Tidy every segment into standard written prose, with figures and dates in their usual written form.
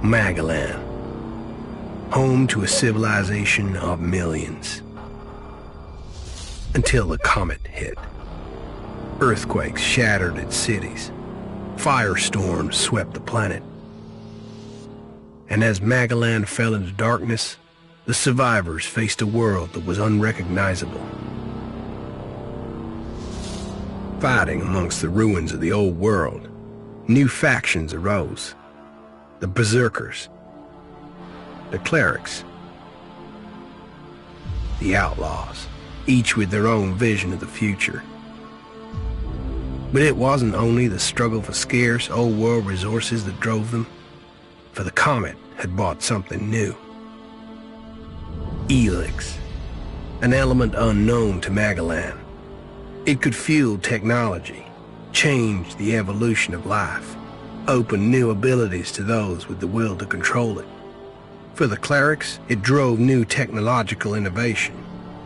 Magalan, home to a civilization of millions. Until the comet hit. Earthquakes shattered its cities. Firestorms swept the planet. And as Magalan fell into darkness, the survivors faced a world that was unrecognizable. Fighting amongst the ruins of the old world, new factions arose. The Berserkers, the Clerics, the Outlaws, each with their own vision of the future. But it wasn't only the struggle for scarce old world resources that drove them, for the comet had brought something new. Elex, an element unknown to Magalan. It could fuel technology, change the evolution of life, open new abilities to those with the will to control it. For the Clerics, it drove new technological innovation.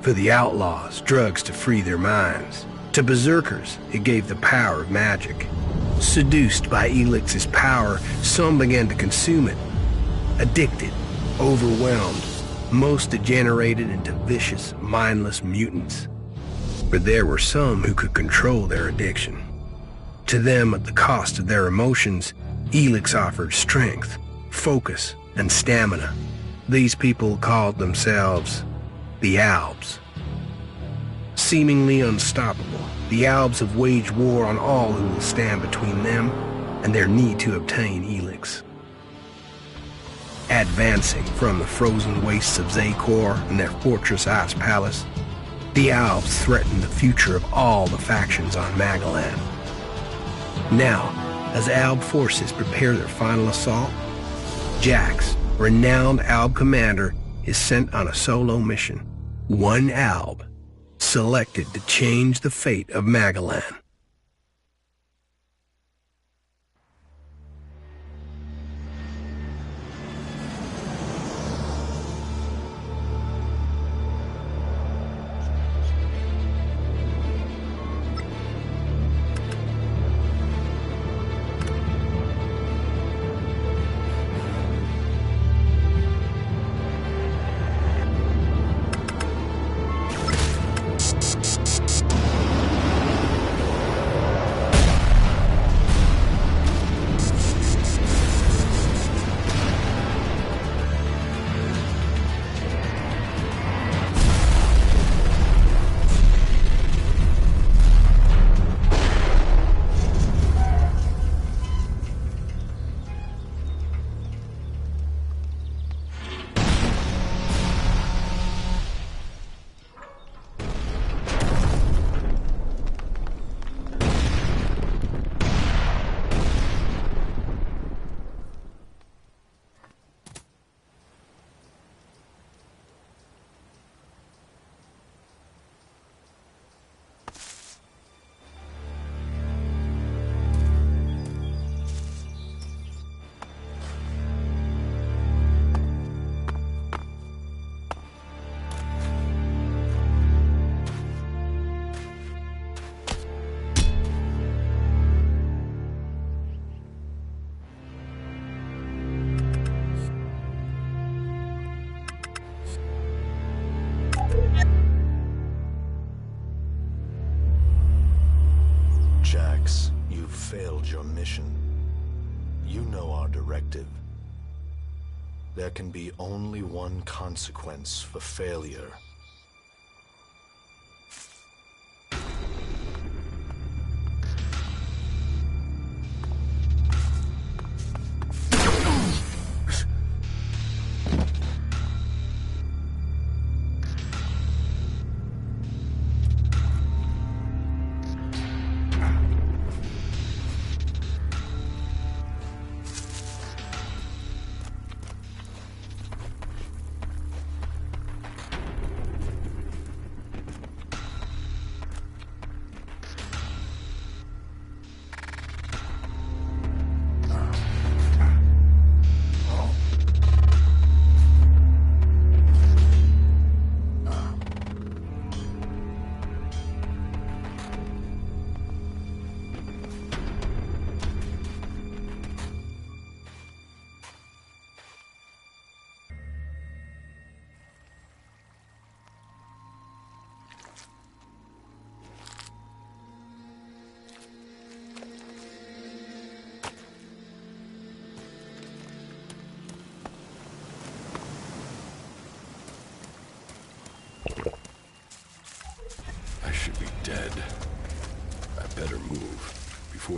For the Outlaws, drugs to free their minds. To Berserkers, it gave the power of magic. Seduced by Elix's power, some began to consume it. Addicted, overwhelmed, most degenerated into vicious, mindless mutants. But there were some who could control their addiction. To them, at the cost of their emotions, Elex offered strength, focus, and stamina. These people called themselves the Albs. Seemingly unstoppable, the Albs have waged war on all who will stand between them and their need to obtain Elex. Advancing from the frozen wastes of Zakor and their fortress ice palace, the Albs threaten the future of all the factions on Magalan. Now, as Alb forces prepare their final assault, Jax, renowned Alb commander, is sent on a solo mission. One Alb, selected to change the fate of Magalan. Jax, you've failed your mission. You know our directive. There can be only one consequence for failure.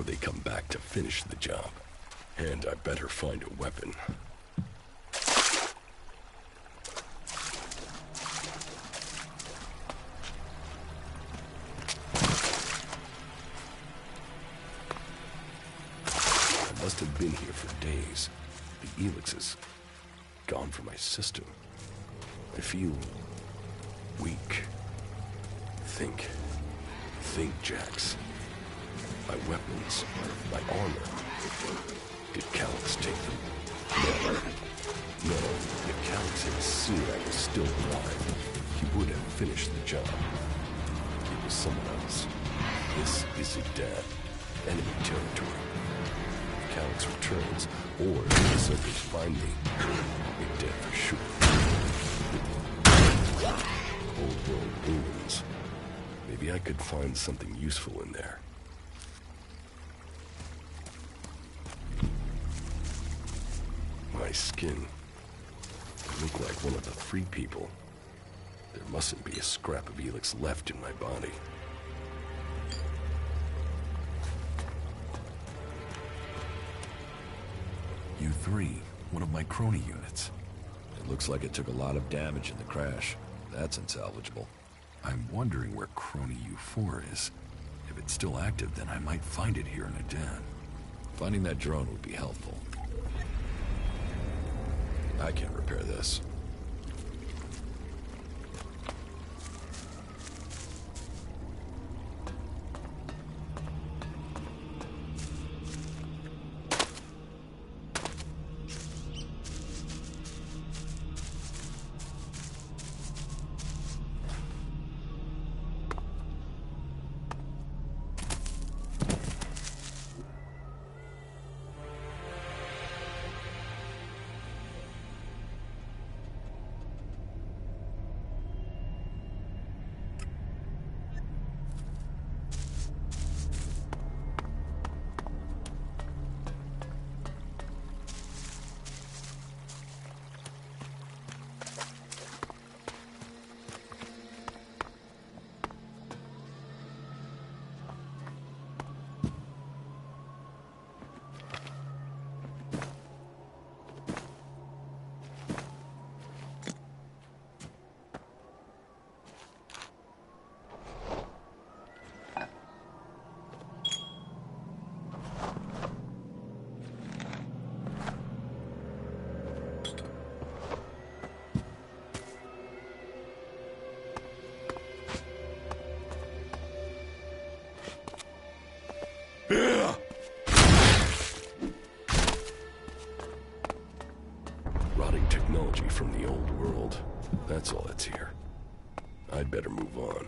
they come back to finish the job. And I better find a weapon. I must have been here for days. The Elex is gone from my system. I feel weak. Think, Jax. My weapons, my armor. Did Calyx take them? No. If Calyx had seen I was still alive, he would have finished the job. It was someone else. This is Idan. Enemy territory. If Calyx returns, or if the Serpents find me, I'll be dead for sure. Old world ruins. Maybe I could find something useful in there. My skin. I look like one of the free people. There mustn't be a scrap of Elex left in my body. U3, one of my crony units. It looks like it took a lot of damage in the crash. That's unsalvageable. I'm wondering where crony U4 is. If it's still active, then I might find it here in Idan. Finding that drone would be helpful. I can repair this. Rotting technology from the old world. That's all that's here. I'd better move on.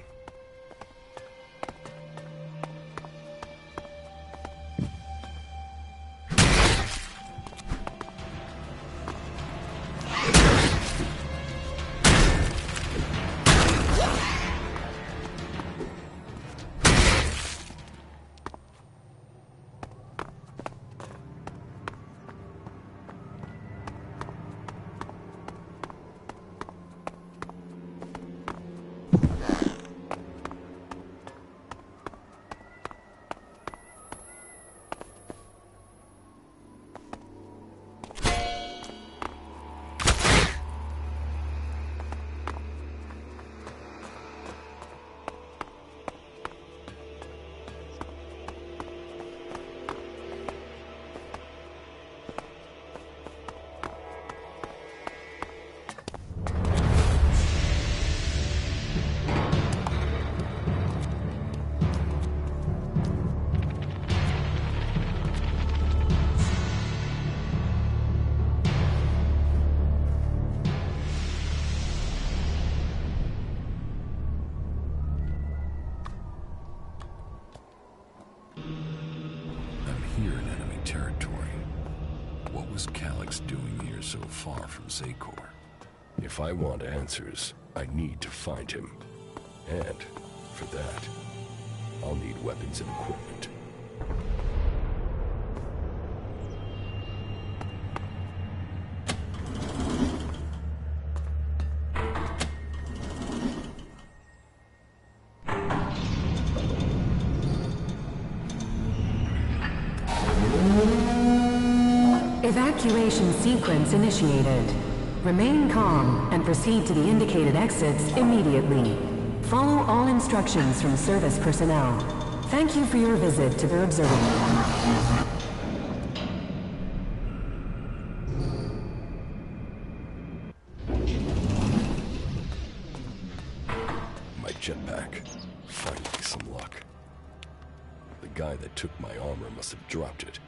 Here in enemy territory. What was Calyx doing here so far from Zakor? If I want answers, I need to find him. And, for that, I'll need weapons and equipment. Evacuation sequence initiated. Remain calm and proceed to the indicated exits immediately. Follow all instructions from service personnel. Thank you for your visit to the observatory. My jetpack. Finally some luck. The guy that took my armor must have dropped it.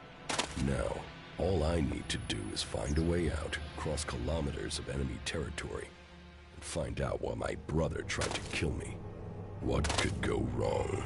Now, all I need to do is find a way out, cross kilometers of enemy territory, and find out why my brother tried to kill me. What could go wrong?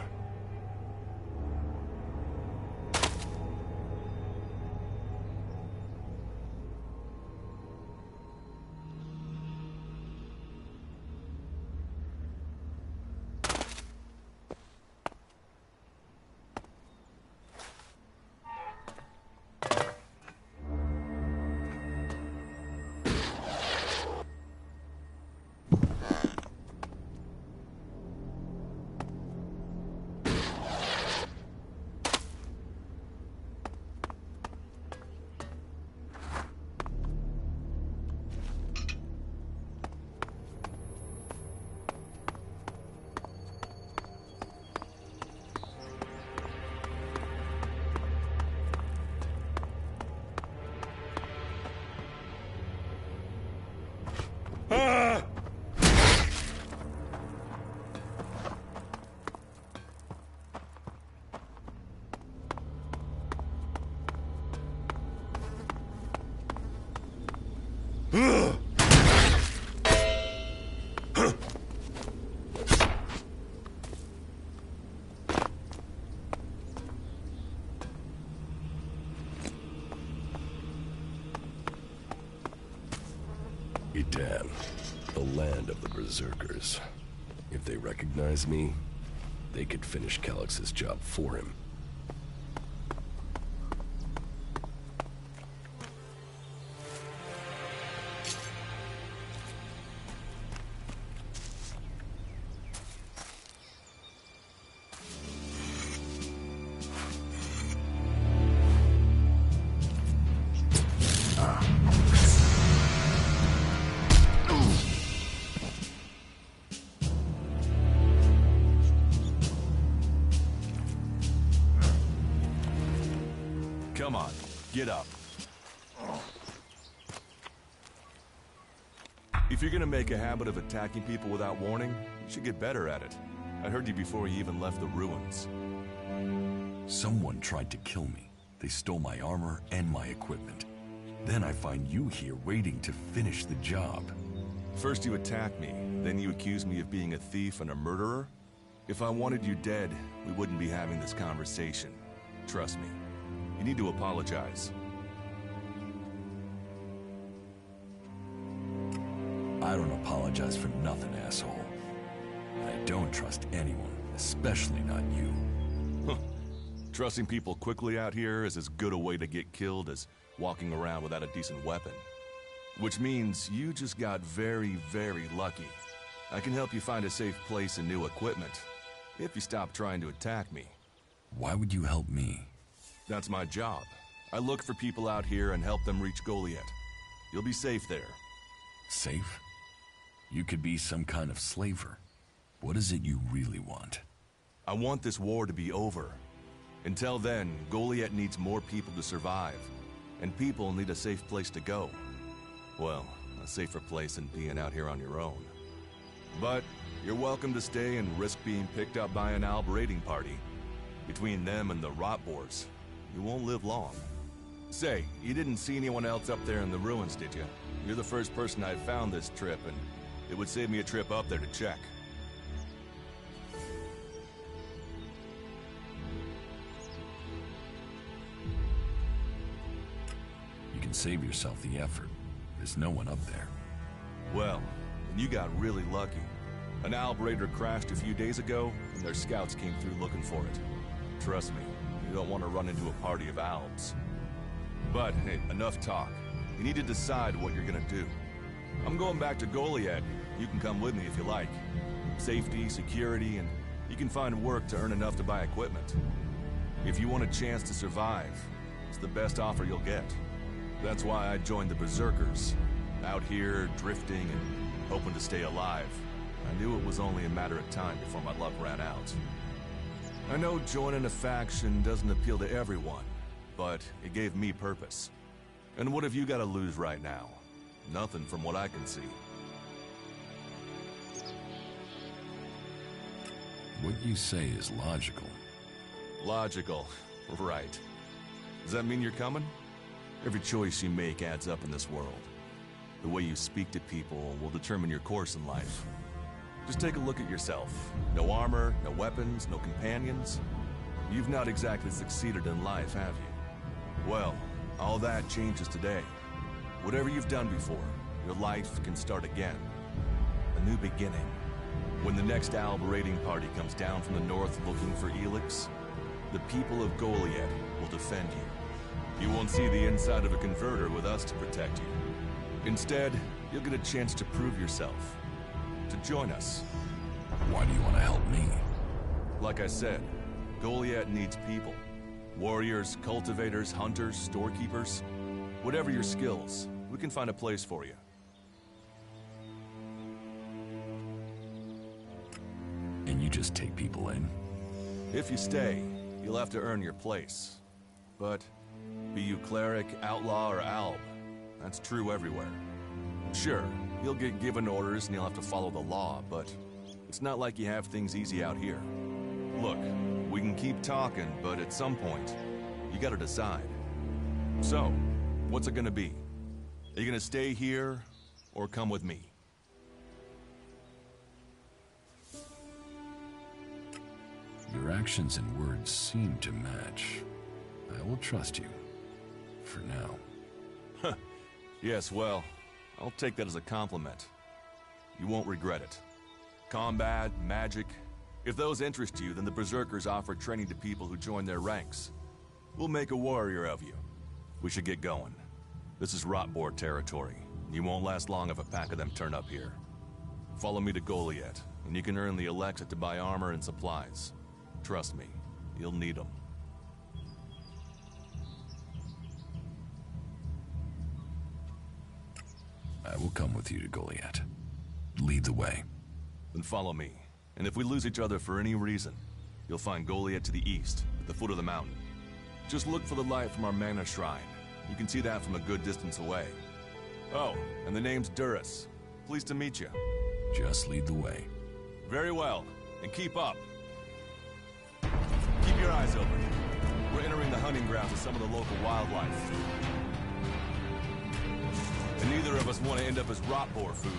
Edan, the land of the Berserkers. If they recognize me, they could finish Calix's job for him. Come on, get up. If you're gonna make a habit of attacking people without warning, you should get better at it. I heard you before you even left the ruins. Someone tried to kill me. They stole my armor and my equipment. Then I find you here waiting to finish the job. First you attack me, then you accuse me of being a thief and a murderer? If I wanted you dead, we wouldn't be having this conversation. Trust me. You need to apologize. I don't apologize for nothing, asshole. And I don't trust anyone, especially not you. Trusting people quickly out here is as good a way to get killed as walking around without a decent weapon. Which means you just got very, very lucky. I can help you find a safe place and new equipment, if you stop trying to attack me. Why would you help me? That's my job. I look for people out here and help them reach Goliath. You'll be safe there. Safe? You could be some kind of slaver. What is it you really want? I want this war to be over. Until then, Goliath needs more people to survive. And people need a safe place to go. Well, a safer place than being out here on your own. But you're welcome to stay and risk being picked up by an Alb raiding party. Between them and the rot boars, you won't live long. Say, you didn't see anyone else up there in the ruins, did you? You're the first person I've found this trip, and it would save me a trip up there to check. You can save yourself the effort. There's no one up there. Well, you got really lucky. An Alb raider crashed a few days ago, and their scouts came through looking for it. Trust me, you don't want to run into a party of Albs. But, hey, enough talk. You need to decide what you're gonna do. I'm going back to Goliath. You can come with me if you like. Safety, security, and you can find work to earn enough to buy equipment. If you want a chance to survive, It's the best offer you'll get. That's why I joined the Berserkers. Out here, drifting and hoping to stay alive. I knew it was only a matter of time before my luck ran out. I know joining a faction doesn't appeal to everyone, but it gave me purpose. And what have you got to lose right now? Nothing from what I can see. What you say is logical. Logical, right. Does that mean you're coming? Every choice you make adds up in this world. The way you speak to people will determine your course in life. Just take a look at yourself. No armor, no weapons, no companions. You've not exactly succeeded in life, have you? Well, all that changes today. Whatever you've done before, your life can start again. A new beginning. When the next Alb raiding party comes down from the north looking for Elex, the people of Goliath will defend you. You won't see the inside of a converter with us to protect you. Instead, you'll get a chance to prove yourself. To join us. Why do you want to help me? Like I said, Goliath needs people. Warriors, cultivators, hunters, storekeepers. Whatever your skills, we can find a place for you. And you just take people in? If you stay, you'll have to earn your place. But be you cleric, outlaw, or alb, that's true everywhere. Sure, you'll get given orders and you'll have to follow the law, but it's not like you have things easy out here. Look, we can keep talking, but at some point, you gotta decide. So, what's it gonna be? Are you gonna stay here, or come with me? Your actions and words seem to match. I will trust you. For now. Yes, well, I'll take that as a compliment. You won't regret it. Combat, magic. If those interest you, then the Berserkers offer training to people who join their ranks. We'll make a warrior of you. We should get going. This is Rotboar territory. You won't last long if a pack of them turn up here. Follow me to Goliath, and you can earn the Elex to buy armor and supplies. Trust me, you'll need them. I will come with you to Goliath. Lead the way. Then follow me. And if we lose each other for any reason, you'll find Goliath to the east, at the foot of the mountain. Just look for the light from our mana shrine. You can see that from a good distance away. Oh, and the name's Duras. Pleased to meet you. Just lead the way. Very well, and keep up. Keep your eyes open. We're entering the hunting grounds of some of the local wildlife. And neither of us want to end up as Rotboar food.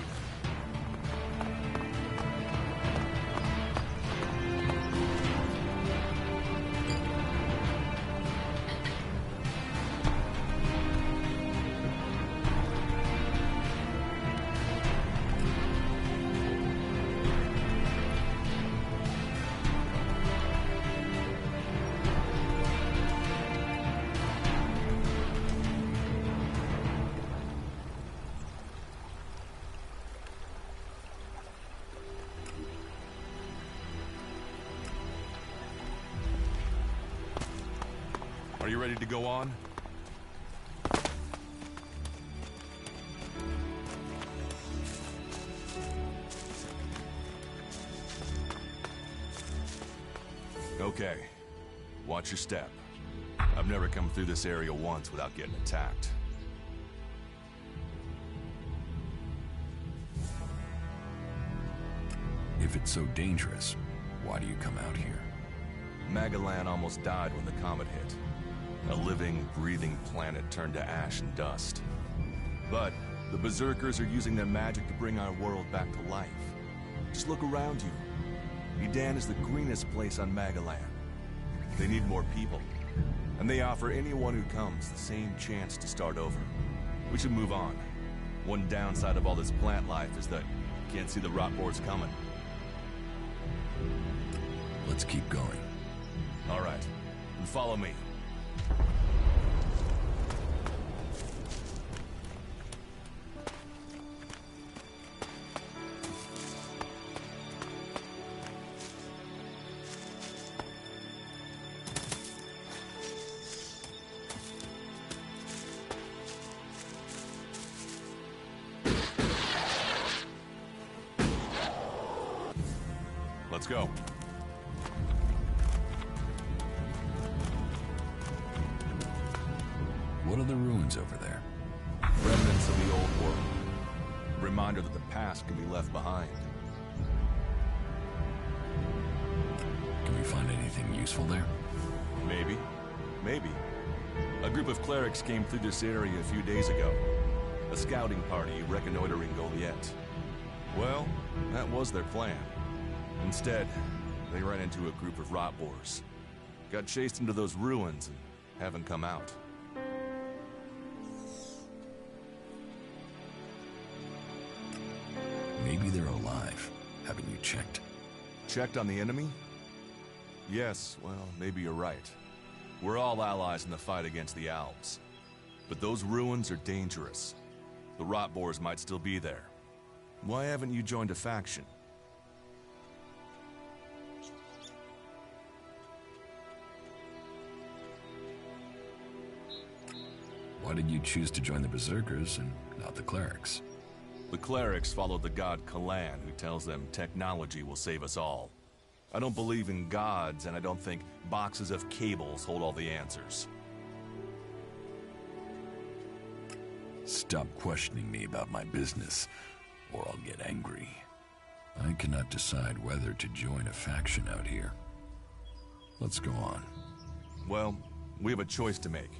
Are you ready to go on? Okay. Watch your step. I've never come through this area once without getting attacked. If it's so dangerous, why do you come out here? Magalan almost died when the comet hit. A living, breathing planet turned to ash and dust. But the Berserkers are using their magic to bring our world back to life. Just look around you. Edan is the greenest place on Magalan. They need more people. And they offer anyone who comes the same chance to start over. We should move on. One downside of all this plant life is that you can't see the Rotboars coming. Let's keep going. All right, and follow me. go. What are the ruins over there? Remnants of the old world. A reminder that the past can be left behind. Can we find anything useful there? Maybe. Maybe. A group of clerics came through this area a few days ago. A scouting party reconnoitering Goliath. Well, that was their plan. Instead, they ran into a group of rot boars. Got chased into those ruins and haven't come out. Maybe they're alive. Haven't you checked? Checked on the enemy? Yes, well, maybe you're right. We're all allies in the fight against the Alps. But those ruins are dangerous. The rot boars might still be there. Why haven't you joined a faction? Why did you choose to join the Berserkers and not the clerics? The clerics follow the god Kalan, who tells them technology will save us all. I don't believe in gods, and I don't think boxes of cables hold all the answers. Stop questioning me about my business, or I'll get angry. I cannot decide whether to join a faction out here. Let's go on. Well, we have a choice to make.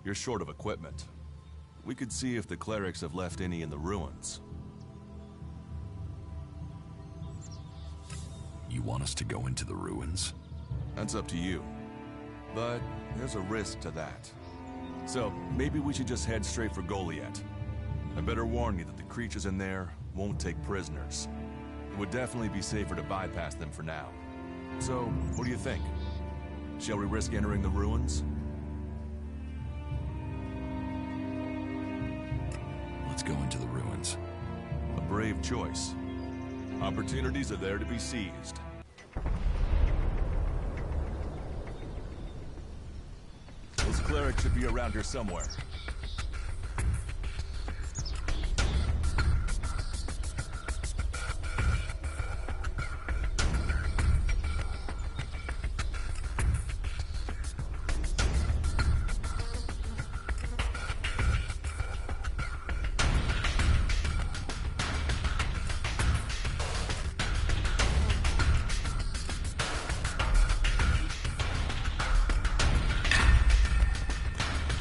You're short of equipment. We could see if the clerics have left any in the ruins. You want us to go into the ruins? That's up to you. But there's a risk to that. So maybe we should just head straight for Goliath. I better warn you that the creatures in there won't take prisoners. It would definitely be safer to bypass them for now. So, what do you think? Shall we risk entering the ruins? Let's go into the ruins. A brave choice. Opportunities are there to be seized. Those clerics should be around here somewhere.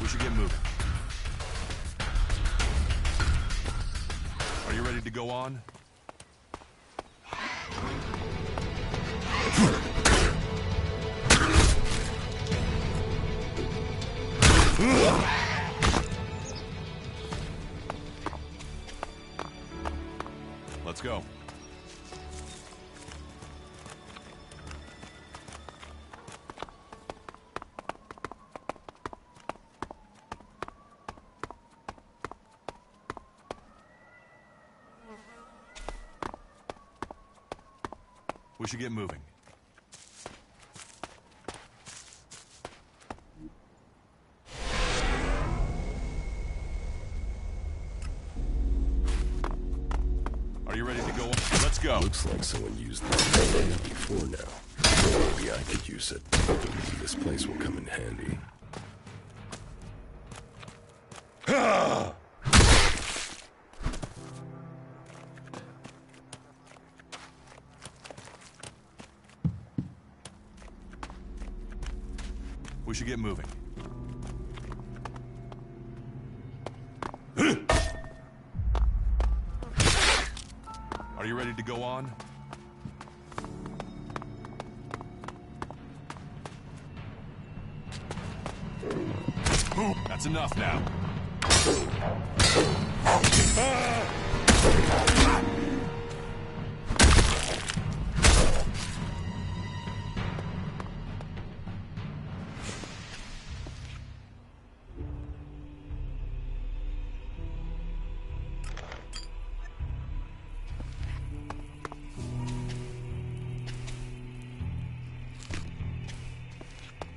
We should get moving. Are you ready to go on? Let's go. We should get moving. Are you ready to go? Let's go. Looks like someone used this before now. Maybe I could use it. Maybe this place will come in handy. We should get moving. Are you ready to go on? That's enough now.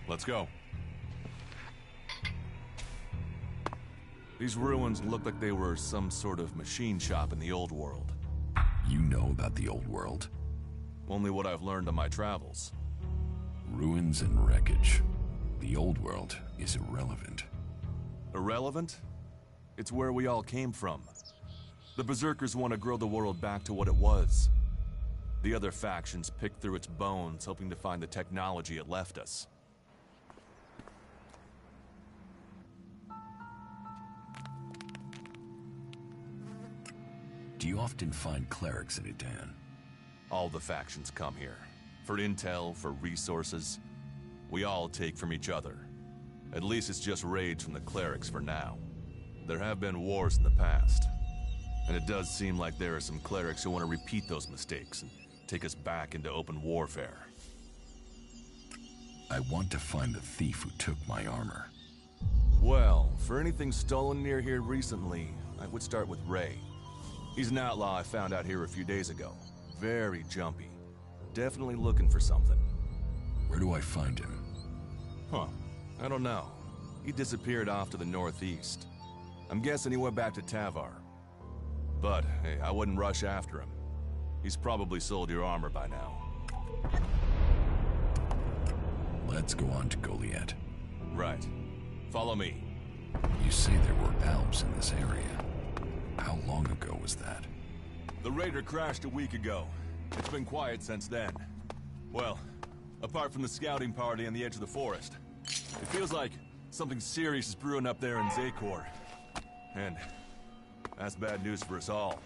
Let's go. These ruins look like they were some sort of machine shop in the old world. You know about the old world? Only what I've learned on my travels. Ruins and wreckage. The old world is irrelevant. Irrelevant? It's where we all came from. The Berserkers want to grow the world back to what it was. The other factions pick through its bones, hoping to find the technology it left us. Do you often find clerics in Edan? All the factions come here. For intel, for resources. We all take from each other. At least it's just raids from the clerics for now. There have been wars in the past. And it does seem like there are some clerics who want to repeat those mistakes and take us back into open warfare. I want to find the thief who took my armor. Well, for anything stolen near here recently, I would start with Ray. He's an outlaw I found out here a few days ago. Very jumpy. Definitely looking for something. Where do I find him? Huh. I don't know. He disappeared off to the northeast. I'm guessing he went back to Tavar. But, hey, I wouldn't rush after him. He's probably sold your armor by now. Let's go on to Goliath. Right. Follow me. You say there were Alps in this area. How long ago was that? The raider crashed a week ago. It's been quiet since then. Well, apart from the scouting party on the edge of the forest. It feels like something serious is brewing up there in Zakor. And that's bad news for us all.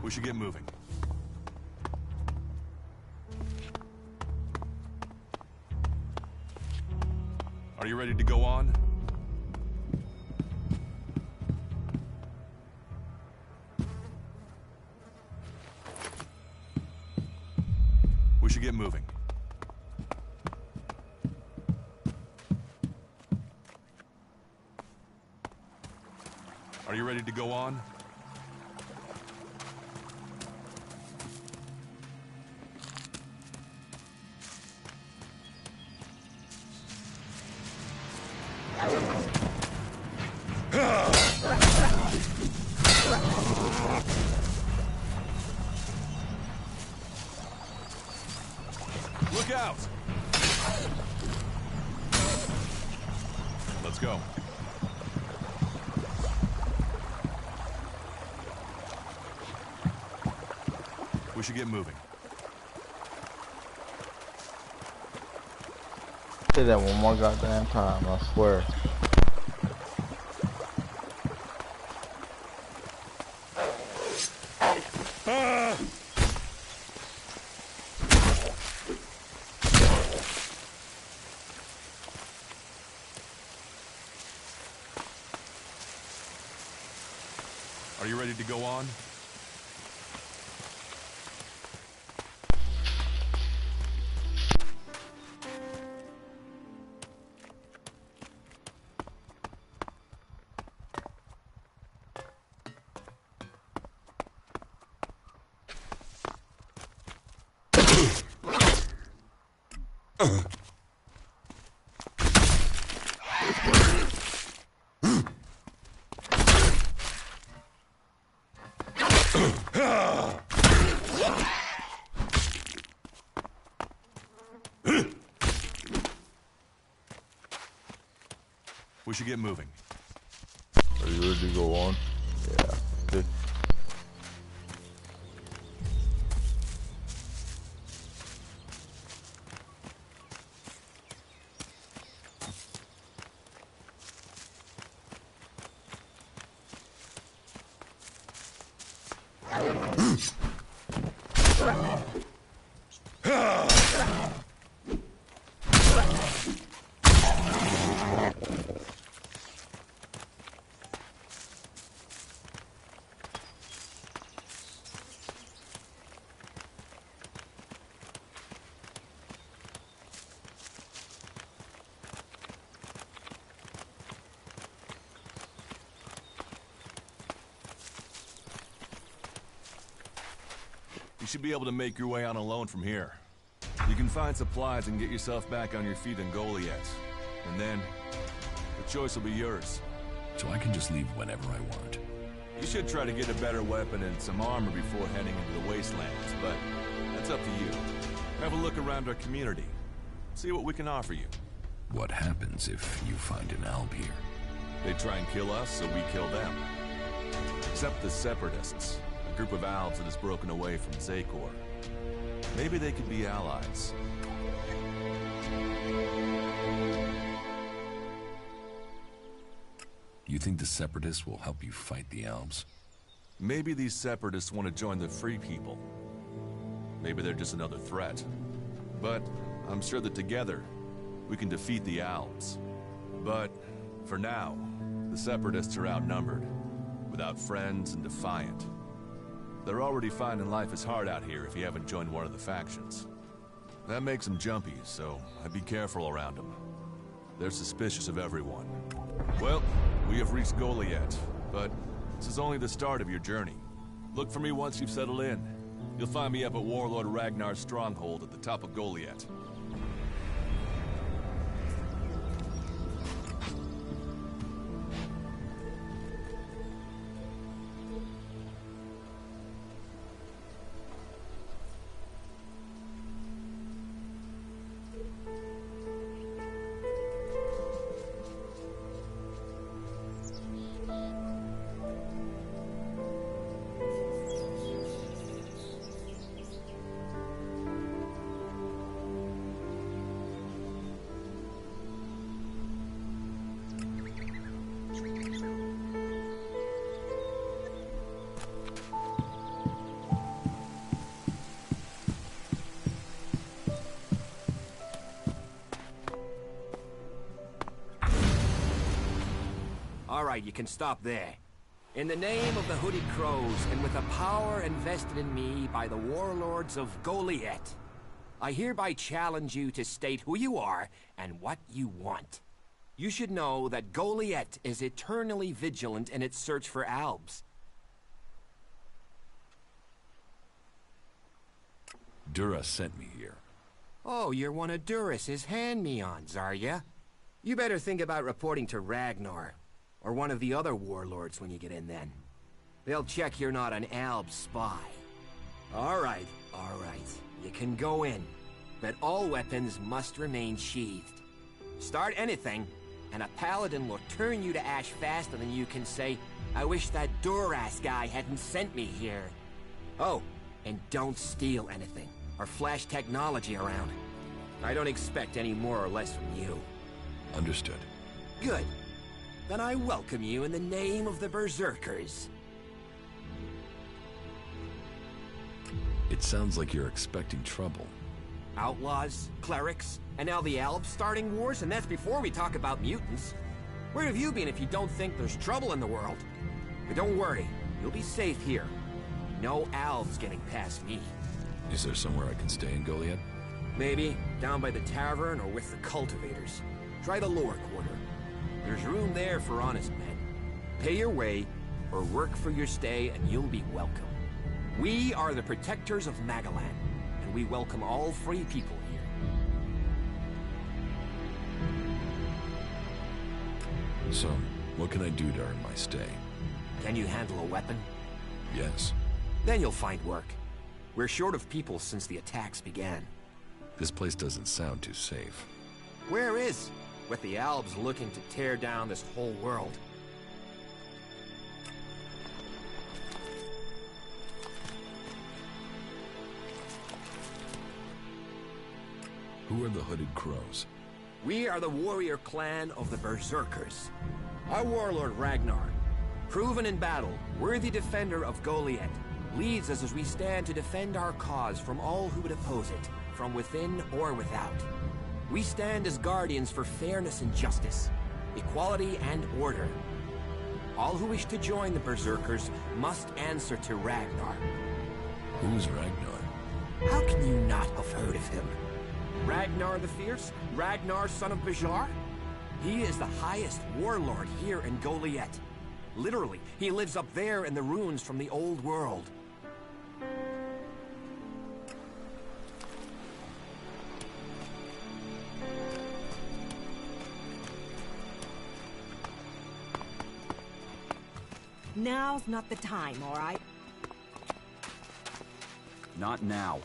We should get moving. Are you ready to go on? We should get moving. Are you ready to go on? Look out! Let's go. We should get moving. Say that one more goddamn time, I swear. Are you ready to go on? We should get moving. Are you ready to go on? Yeah, good. You should be able to make your way on alone from here. You can find supplies and get yourself back on your feet in Goliath. And then, the choice will be yours. So I can just leave whenever I want. You should try to get a better weapon and some armor before heading into the wastelands, but that's up to you. Have a look around our community. See what we can offer you. What happens if you find an alb here? They try and kill us, so we kill them. Except the Separatists, a group of Albs that has broken away from Zakor. Maybe they could be allies. You think the Separatists will help you fight the Albs? Maybe these Separatists want to join the Free People. Maybe they're just another threat. But I'm sure that together, we can defeat the Albs. But, for now, the Separatists are outnumbered, without friends and defiant. They're already finding life is hard out here if you haven't joined one of the factions. That makes them jumpy, so I'd be careful around them. They're suspicious of everyone. Well, we have reached Goliath, but this is only the start of your journey. Look for me once you've settled in. You'll find me up at Warlord Ragnar's stronghold at the top of Goliath. All right, you can stop there. In the name of the Hooded Crows, and with the power invested in me by the warlords of Goliath, I hereby challenge you to state who you are and what you want. You should know that Goliath is eternally vigilant in its search for Albs. Dura sent me here. Oh, you're one of Duras's hand-me-ons, are ya? You better think about reporting to Ragnar, or one of the other warlords when you get in then. They'll check you're not an Alb spy. All right. You can go in, but all weapons must remain sheathed. Start anything, and a paladin will turn you to ash faster than you can say, I wish that Duras guy hadn't sent me here. Oh, and don't steal anything, or flash technology around. I don't expect any more or less from you. Understood. Good. Then I welcome you in the name of the Berserkers. It sounds like you're expecting trouble. Outlaws, clerics, and now the Albs starting wars, and that's before we talk about mutants. Where have you been if you don't think there's trouble in the world? But don't worry, you'll be safe here. No Albs getting past me. Is there somewhere I can stay in Goliath? Maybe down by the tavern or with the cultivators. Try the lower quarter. There's room there for honest men. Pay your way, or work for your stay, and you'll be welcome. We are the protectors of Magalan, and we welcome all free people here. So, what can I do to earn my stay? Can you handle a weapon? Yes. Then you'll find work. We're short of people since the attacks began. This place doesn't sound too safe. Where is? with the Albs looking to tear down this whole world. Who are the Hooded Crows? We are the warrior clan of the Berserkers. Our warlord Ragnar, proven in battle, worthy defender of Goliath, leads us as we stand to defend our cause from all who would oppose it, from within or without. We stand as guardians for fairness and justice, equality and order. All who wish to join the Berserkers must answer to Ragnar. Who's Ragnar? How can you not have heard of him? Ragnar the Fierce? Ragnar, son of Bajar? He is the highest warlord here in Goliath. Literally, he lives up there in the ruins from the old world. Now's not the time, all right? Not now.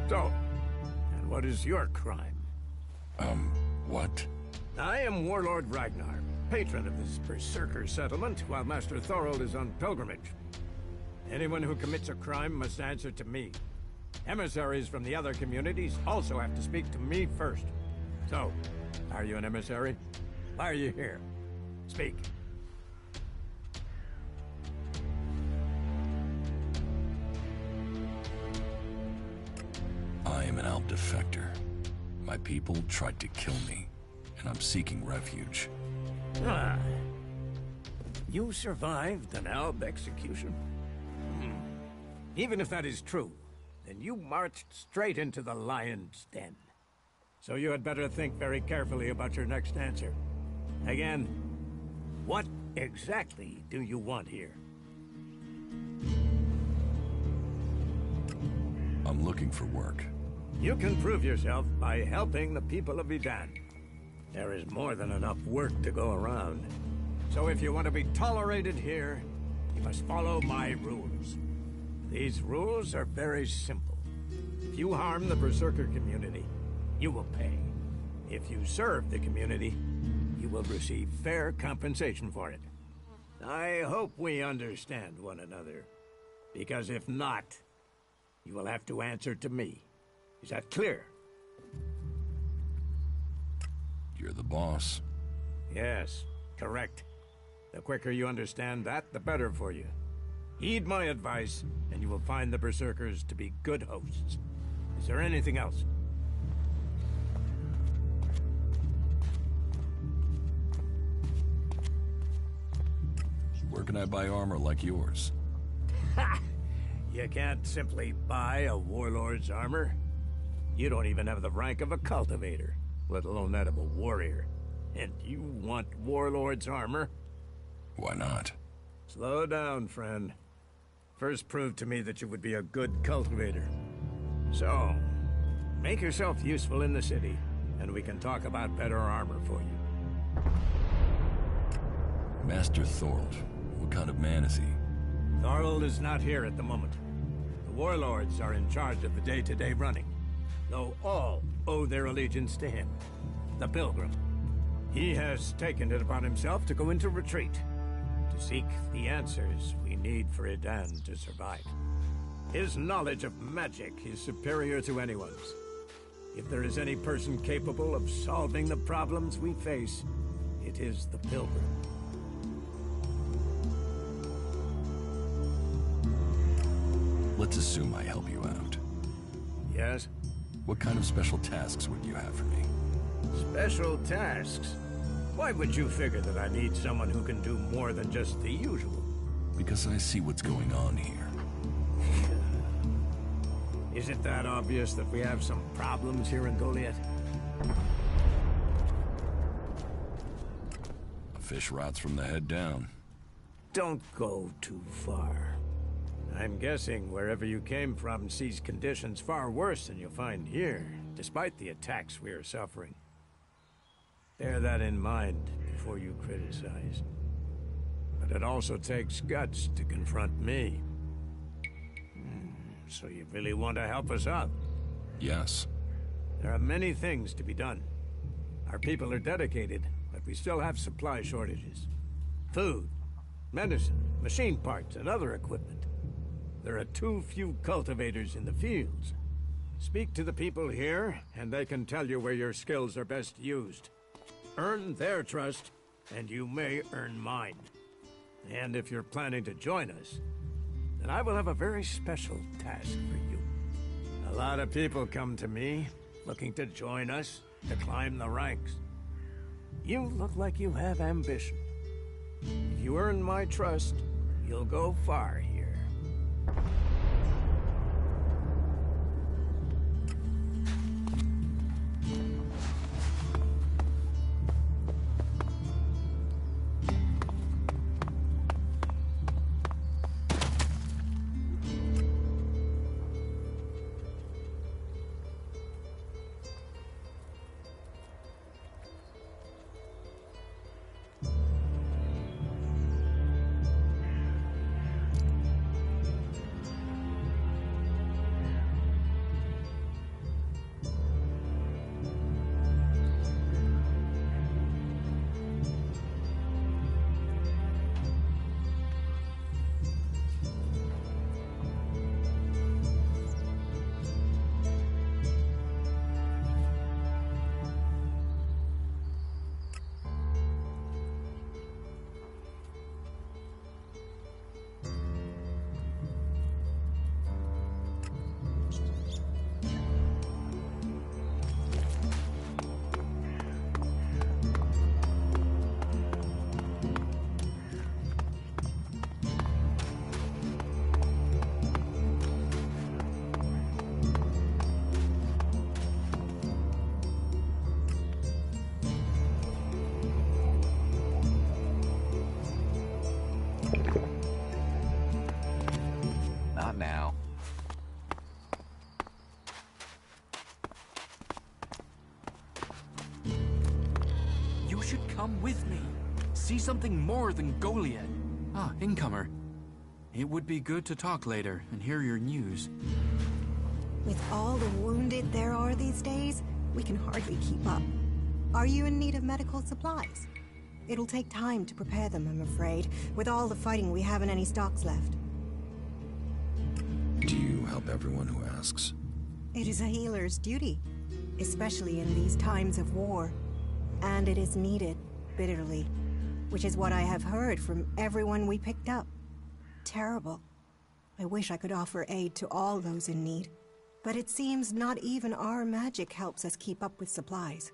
So, and what is your crime? What? I am Warlord Ragnar, patron of this Berserker settlement, while Master Thorold is on pilgrimage. Anyone who commits a crime must answer to me. Emissaries from the other communities also have to speak to me first. So, are you an emissary? Why are you here? Speak. I am an Alp defector. My people tried to kill me, and I'm seeking refuge. Ah. You survived an Alb execution? Even if that is true, then you marched straight into the lion's den. So you had better think very carefully about your next answer. Again, what exactly do you want here? I'm looking for work. You can prove yourself by helping the people of Idan. There is more than enough work to go around. So if you want to be tolerated here, you must follow my rules. These rules are very simple. If you harm the Berserker community, you will pay. If you serve the community, you will receive fair compensation for it. I hope we understand one another. Because if not, you will have to answer to me. Is that clear? You're the boss. Yes, correct. The quicker you understand that, the better for you. Heed my advice, and you will find the Berserkers to be good hosts. Is there anything else? Where can I buy armor like yours? Ha! You can't simply buy a warlord's armor. You don't even have the rank of a cultivator, let alone that of a warrior. And you want warlord's armor? Why not? Slow down, friend. First prove to me that you would be a good cultivator. So, make yourself useful in the city, and we can talk about better armor for you. Master Thorold. What kind of man is he? Thorold is not here at the moment. The warlords are in charge of the day-to-day running. though all owe their allegiance to him, the Pilgrim. He has taken it upon himself to go into retreat, to seek the answers we need for Edan to survive. His knowledge of magic is superior to anyone's. If there is any person capable of solving the problems we face, it is the Pilgrim. Let's assume I help you out. Yes? What kind of special tasks would you have for me? Special tasks? Why would you figure that I need someone who can do more than just the usual? Because I see what's going on here. Is it that obvious that we have some problems here in Goliath? A fish rots from the head down. Don't go too far. I'm guessing wherever you came from sees conditions far worse than you'll find here, despite the attacks we are suffering. Bear that in mind before you criticize. But it also takes guts to confront me. So you really want to help us out? Yes. There are many things to be done. Our people are dedicated, but we still have supply shortages. Food, medicine, machine parts, and other equipment. There are too few cultivators in the fields. Speak to the people here, and they can tell you where your skills are best used. Earn their trust, and you may earn mine. And if you're planning to join us, then I will have a very special task for you. A lot of people come to me, looking to join us, to climb the ranks. You look like you have ambition. If you earn my trust, you'll go far here. Not now. You should come with me. See something more than Goliath. Ah, incomer. It would be good to talk later and hear your news. With all the wounded there are these days, we can hardly keep up. Are you in need of medical supplies? It'll take time to prepare them, I'm afraid. With all the fighting, we haven't any stocks left. Do you help everyone who asks? It is a healer's duty, especially in these times of war. And it is needed, bitterly, which is what I have heard from everyone we picked up. Terrible. I wish I could offer aid to all those in need, but it seems not even our magic helps us keep up with supplies.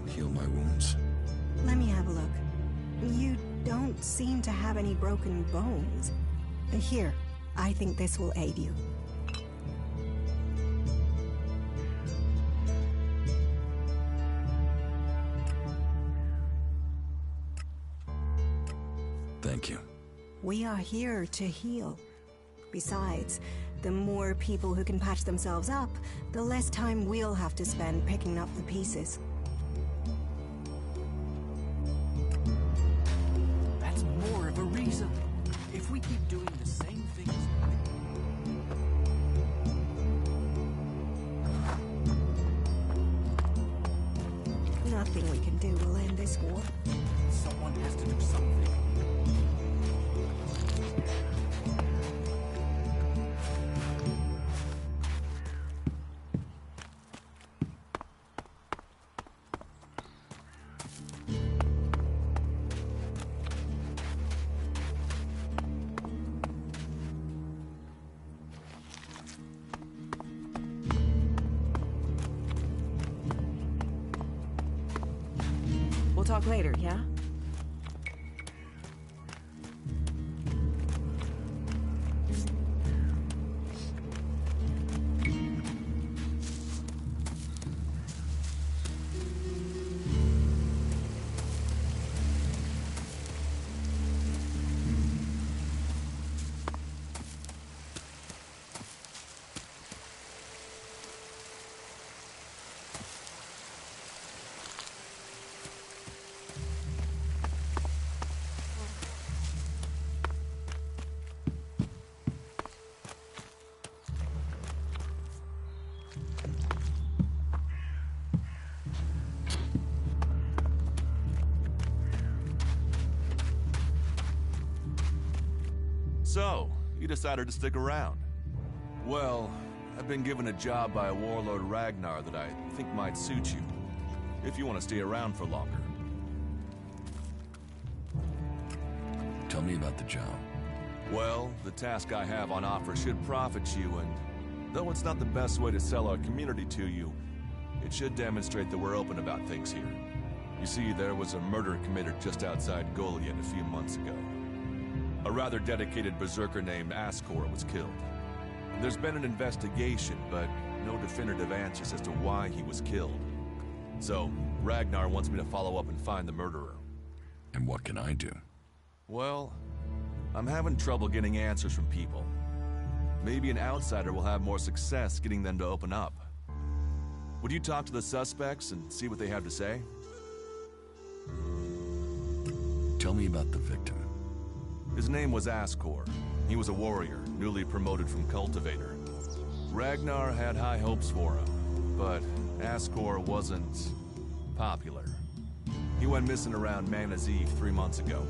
heal my wounds? Let me have a look. You don't seem to have any broken bones. Here, I think this will aid you. Thank you. We are here to heal. Besides, the more people who can patch themselves up, the less time we'll have to spend picking up the pieces. That's more of a reason. If we keep doing the same things... Nothing we can do will end this war. Someone has to do something. We'll talk later, yeah? So, you decided to stick around. Well, I've been given a job by a warlord Ragnar that I think might suit you, if you want to stay around for longer. Tell me about the job. Well, the task I have on offer should profit you, and though it's not the best way to sell our community to you, it should demonstrate that we're open about things here. You see, there was a murder committed just outside Goliad a few months ago. A rather dedicated berserker named Ascor was killed. There's been an investigation, but no definitive answers as to why he was killed. So, Ragnar wants me to follow up and find the murderer. And what can I do? Well, I'm having trouble getting answers from people. Maybe an outsider will have more success getting them to open up. Would you talk to the suspects and see what they have to say? Tell me about the victim. His name was Ascor. He was a warrior, newly promoted from cultivator. Ragnar had high hopes for him, but Ascor wasn't popular. He went missing around Mana's Eve 3 months ago.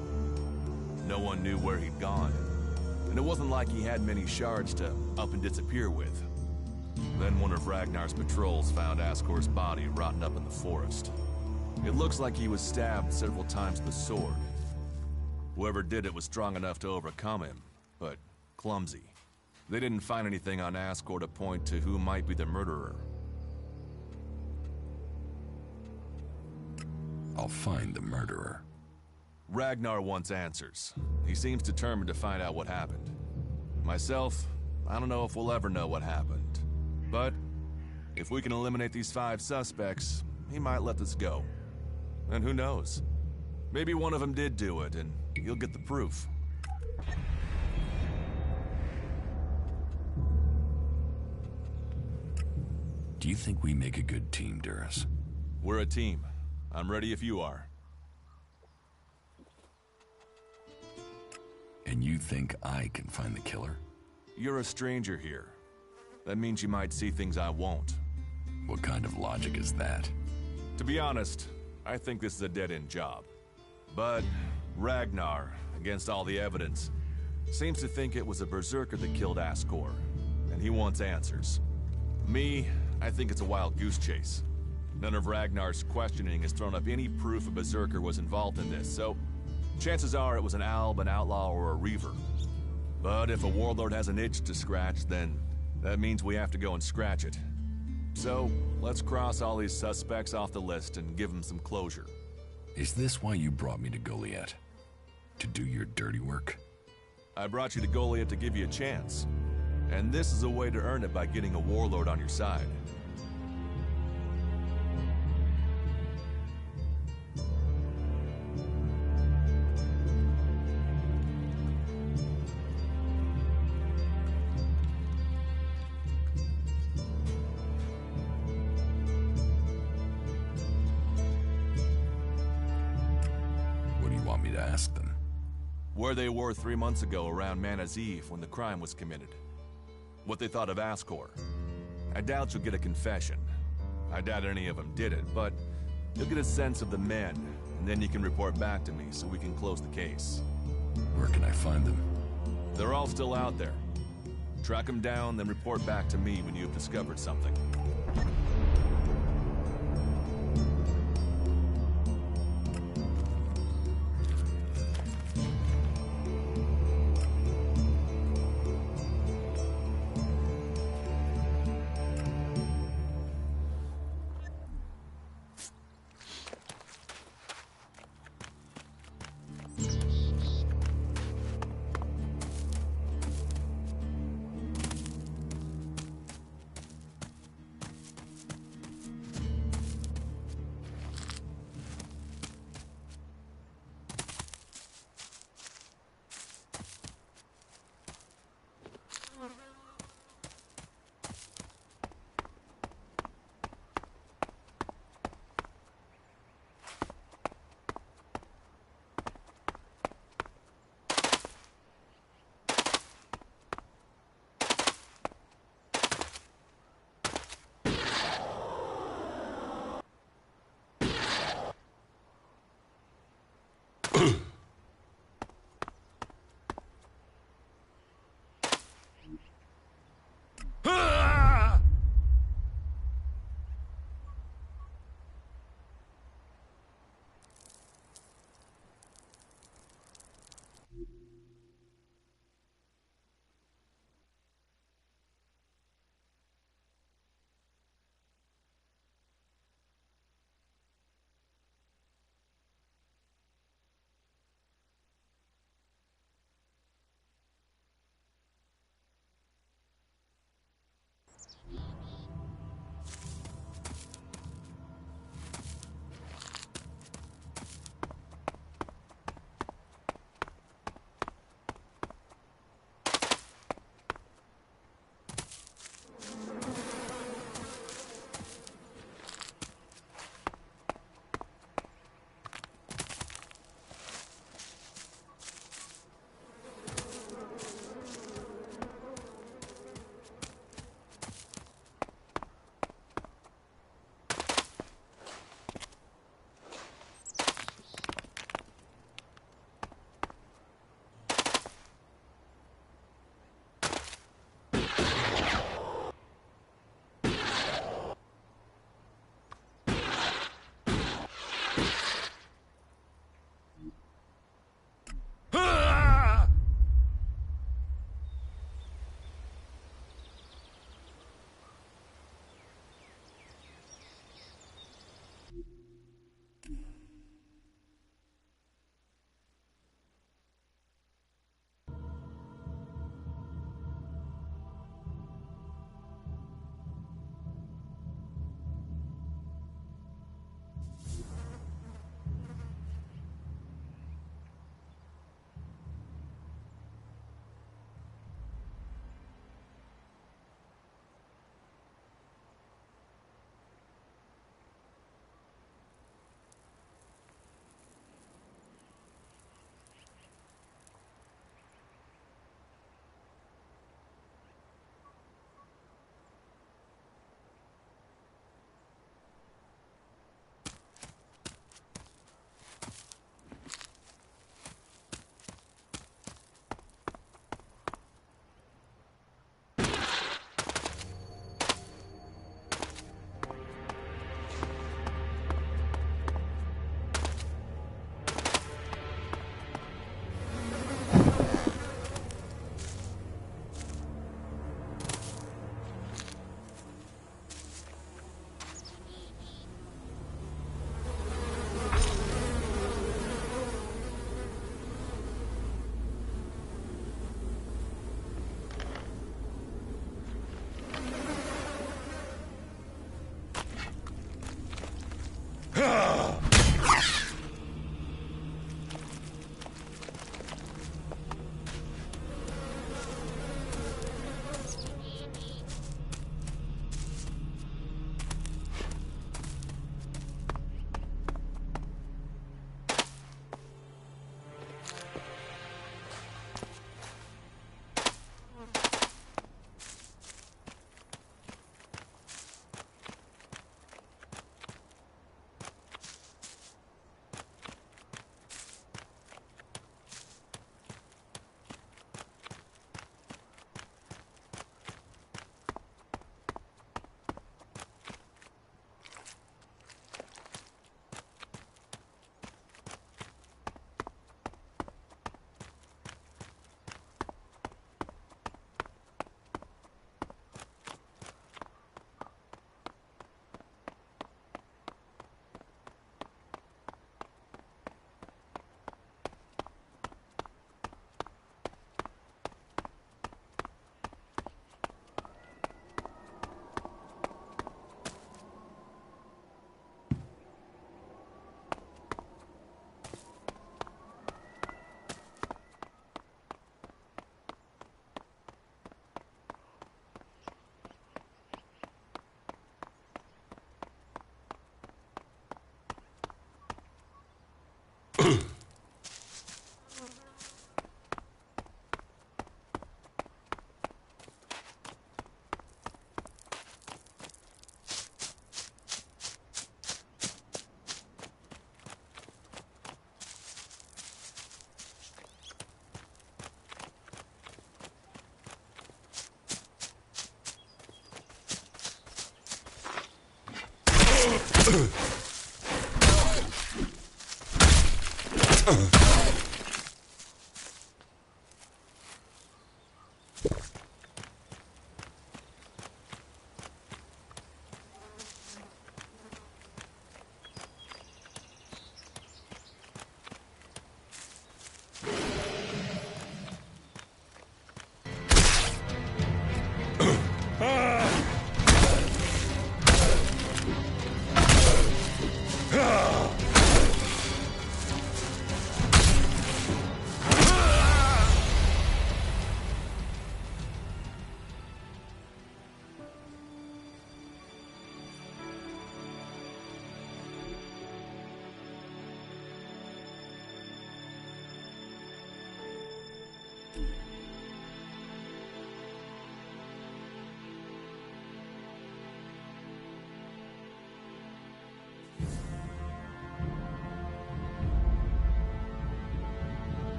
No one knew where he'd gone, and it wasn't like he had many shards to up and disappear with. Then one of Ragnar's patrols found Ascor's body rotting up in the forest. It looks like he was stabbed several times with a sword. Whoever did it was strong enough to overcome him, but clumsy. They didn't find anything on Ascor to point to who might be the murderer. I'll find the murderer. Ragnar wants answers. He seems determined to find out what happened. Myself, I don't know if we'll ever know what happened. But if we can eliminate these 5 suspects, he might let this go. And who knows? Maybe one of them did do it, and you'll get the proof. Do you think we make a good team, Duras? We're a team. I'm ready if you are. And you think I can find the killer? You're a stranger here. That means you might see things I won't. What kind of logic is that? To be honest, I think this is a dead-end job. But Ragnar, against all the evidence, seems to think it was a berserker that killed Ascor, and he wants answers. Me, I think it's a wild goose chase. None of Ragnar's questioning has thrown up any proof a berserker was involved in this, so chances are it was an alb, an outlaw, or a reaver. But if a warlord has an itch to scratch, then that means we have to go and scratch it. So, let's cross all these suspects off the list and give them some closure. Is this why you brought me to Goliath? To do your dirty work? I brought you to Goliath to give you a chance. And this is a way to earn it by getting a warlord on your side. What do you want me to ask them? Where they were 3 months ago around Mana's Eve when the crime was committed. What they thought of Ascor. I doubt you'll get a confession. I doubt any of them did it, but you'll get a sense of the men, and then you can report back to me so we can close the case. Where can I find them? They're all still out there. Track them down, then report back to me when you've discovered something.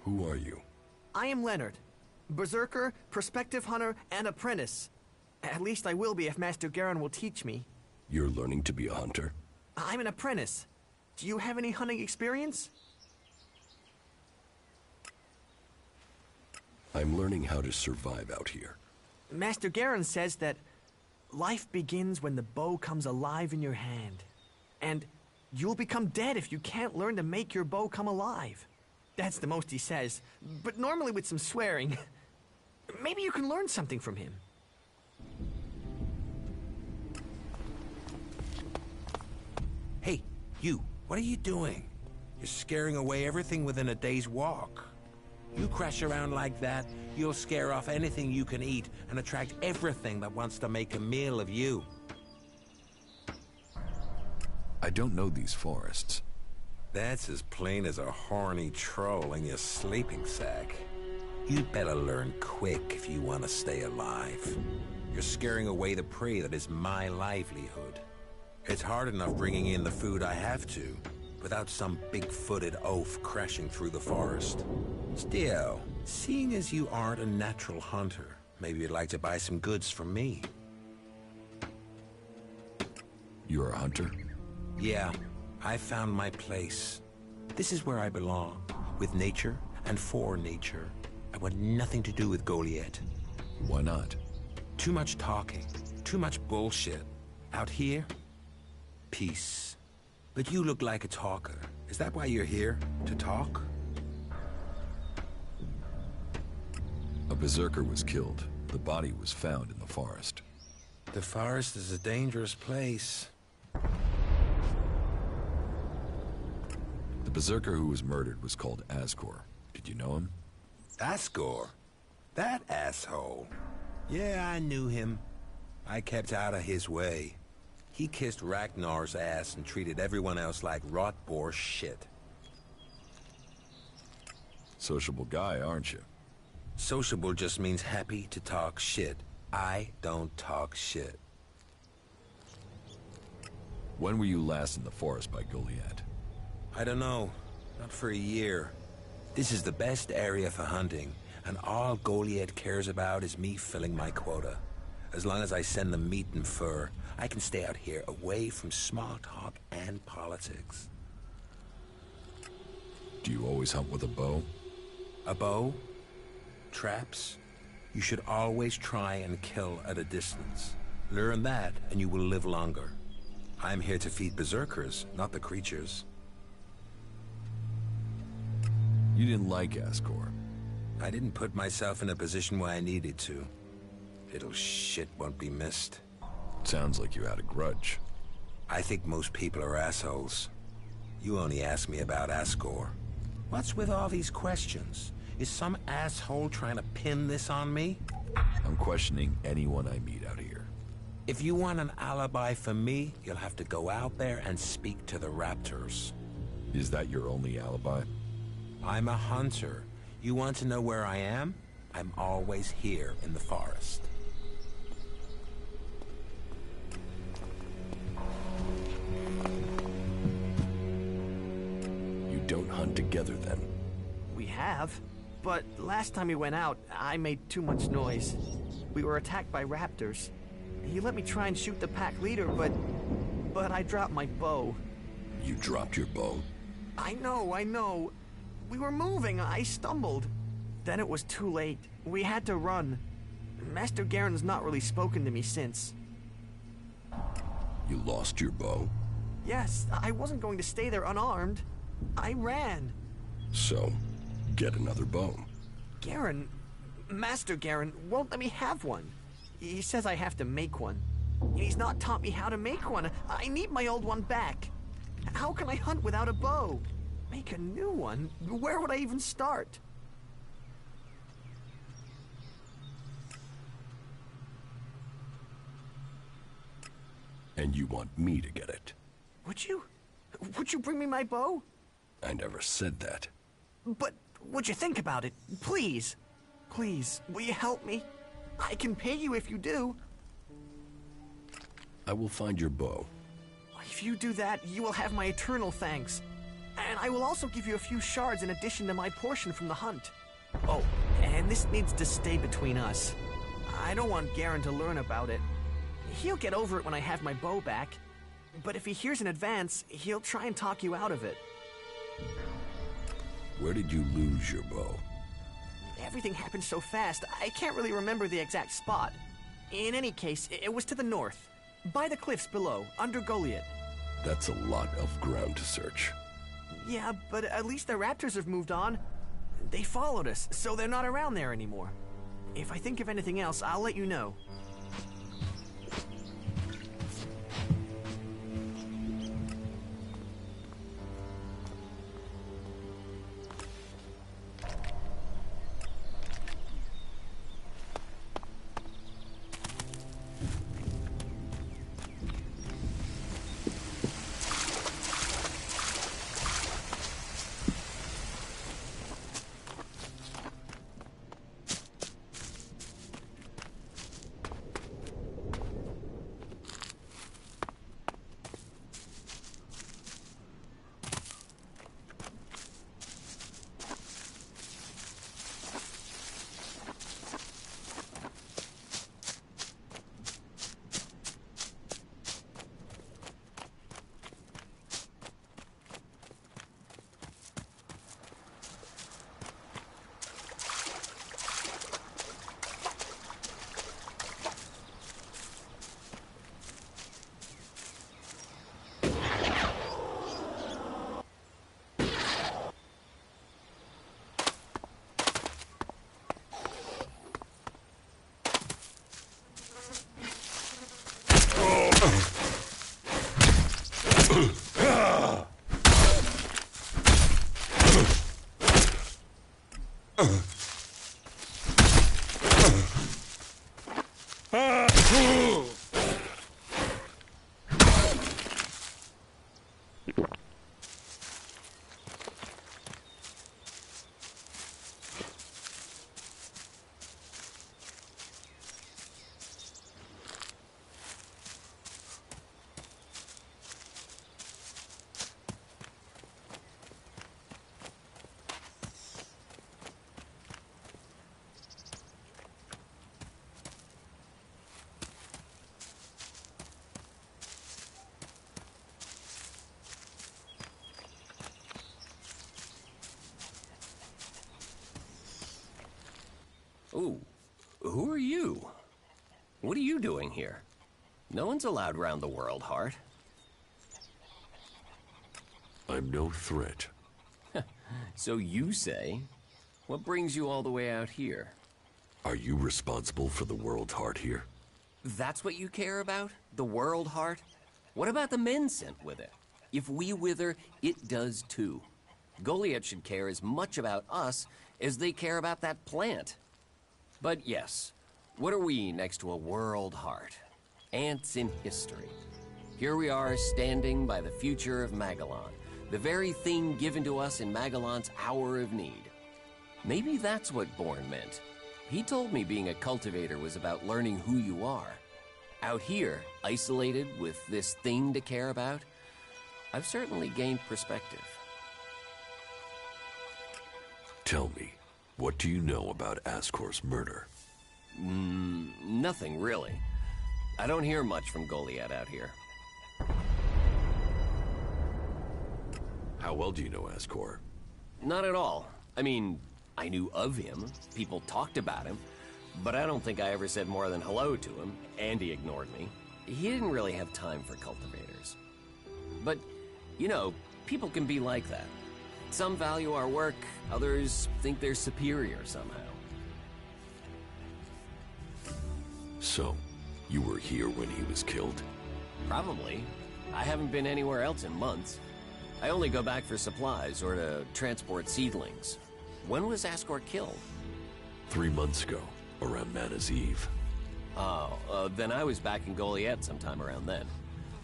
Who are you? I am Leonard. Berserker, prospective hunter, and apprentice. At least I will be if Master Garin will teach me. You're learning to be a hunter? I'm an apprentice. Do you have any hunting experience? I'm learning how to survive out here. Master Garin says that life begins when the bow comes alive in your hand. And you'll become dead if you can't learn to make your bow come alive. That's the most he says, but normally with some swearing. Maybe you can learn something from him. Hey, You, what are you doing? You're scaring away everything within a day's walk. You crash around like that, you'll scare off anything you can eat and attract everything that wants to make a meal of you. I don't know these forests. That's as plain as a horny troll in your sleeping sack. You'd better learn quick if you want to stay alive. You're scaring away the prey that is my livelihood. It's hard enough bringing in the food I have to, without some big-footed oaf crashing through the forest. Still, seeing as you aren't a natural hunter, maybe you'd like to buy some goods from me. You're a hunter? Yeah, I found my place. This is where I belong, with nature and for nature. I want nothing to do with Goliath. Why not? Too much talking, too much bullshit. Out here, peace. But you look like a talker. Is that why you're here? To talk? A berserker was killed. The body was found in the forest. The forest is a dangerous place. The berserker who was murdered was called Asgore. Did you know him? Asgore? That asshole. Yeah, I knew him. I kept out of his way. He kissed Ragnar's ass and treated everyone else like rot boar shit. Sociable guy, aren't you? Sociable just means happy to talk shit. I don't talk shit. When were you last in the forest by Goliath? I don't know. Not for a year. This is the best area for hunting, and all Goliath cares about is me filling my quota. As long as I send them meat and fur, I can stay out here away from small talk and politics. Do you always hunt with a bow? A bow? Traps? You should always try and kill at a distance. Learn that, and you will live longer. I'm here to feed berserkers, not the creatures. You didn't like Asgore. I didn't put myself in a position where I needed to. Little shit won't be missed. Sounds like you had a grudge. I think most people are assholes. You only asked me about Asgore. What's with all these questions? Is some asshole trying to pin this on me? I'm questioning anyone I meet out here. If you want an alibi for me, you'll have to go out there and speak to the raptors. Is that your only alibi? I'm a hunter. You want to know where I am? I'm always here in the forest. You don't hunt together then? We have, but last time we went out, I made too much noise. We were attacked by raptors. He let me try and shoot the pack leader, but I dropped my bow. You dropped your bow? I know. We were moving. I stumbled. Then it was too late. We had to run. Master Garen's not really spoken to me since. You lost your bow? Yes, I wasn't going to stay there unarmed. I ran. So, get another bow. Garen, Master Garen, won't let me have one. He says I have to make one. He's not taught me how to make one. I need my old one back. How can I hunt without a bow? Make a new one? Where would I even start? And you want me to get it? Would you? Would you bring me my bow? I never said that. But would you think about it? Please. Please, will you help me? I can pay you if you do. I will find your bow. If you do that, you will have my eternal thanks. And I will also give you a few shards in addition to my portion from the hunt. Oh, and this needs to stay between us. I don't want Garen to learn about it. He'll get over it when I have my bow back. But if he hears in advance, he'll try and talk you out of it. Where did you lose your bow? Everything happened so fast, I can't really remember the exact spot. In any case, it was to the north. By the cliffs below, under Goliath. That's a lot of ground to search. Yeah, but at least the raptors have moved on. They followed us, so they're not around there anymore. If I think of anything else, I'll let you know. Ooh, who are you? What are you doing here? No one's allowed round the world, Hart. I'm no threat. So you say. What brings you all the way out here? Are you responsible for the world, Hart, here? That's what you care about? The world, Hart? What about the men sent with it? If we wither, it does too. Goliath should care as much about us as they care about that plant. But yes, what are we next to a world, Hart? Ants in history. Here we are standing by the future of Magellan, the very thing given to us in Magellan's hour of need. Maybe that's what Bourne meant. He told me being a cultivator was about learning who you are. Out here, isolated with this thing to care about, I've certainly gained perspective. Tell me, what do you know about Ascor's murder? Nothing really. I don't hear much from Goliath out here. How well do you know Ascor? Not at all. I mean, I knew of him. People talked about him. But I don't think I ever said more than hello to him, and he ignored me. He didn't really have time for cultivators. But, you know, people can be like that. Some value our work, others think they're superior somehow. So, you were here when he was killed? Probably. I haven't been anywhere else in months. I only go back for supplies or to transport seedlings. When was Ascor killed? 3 months ago, around Mana's Eve. Oh, then I was back in Goliath sometime around then.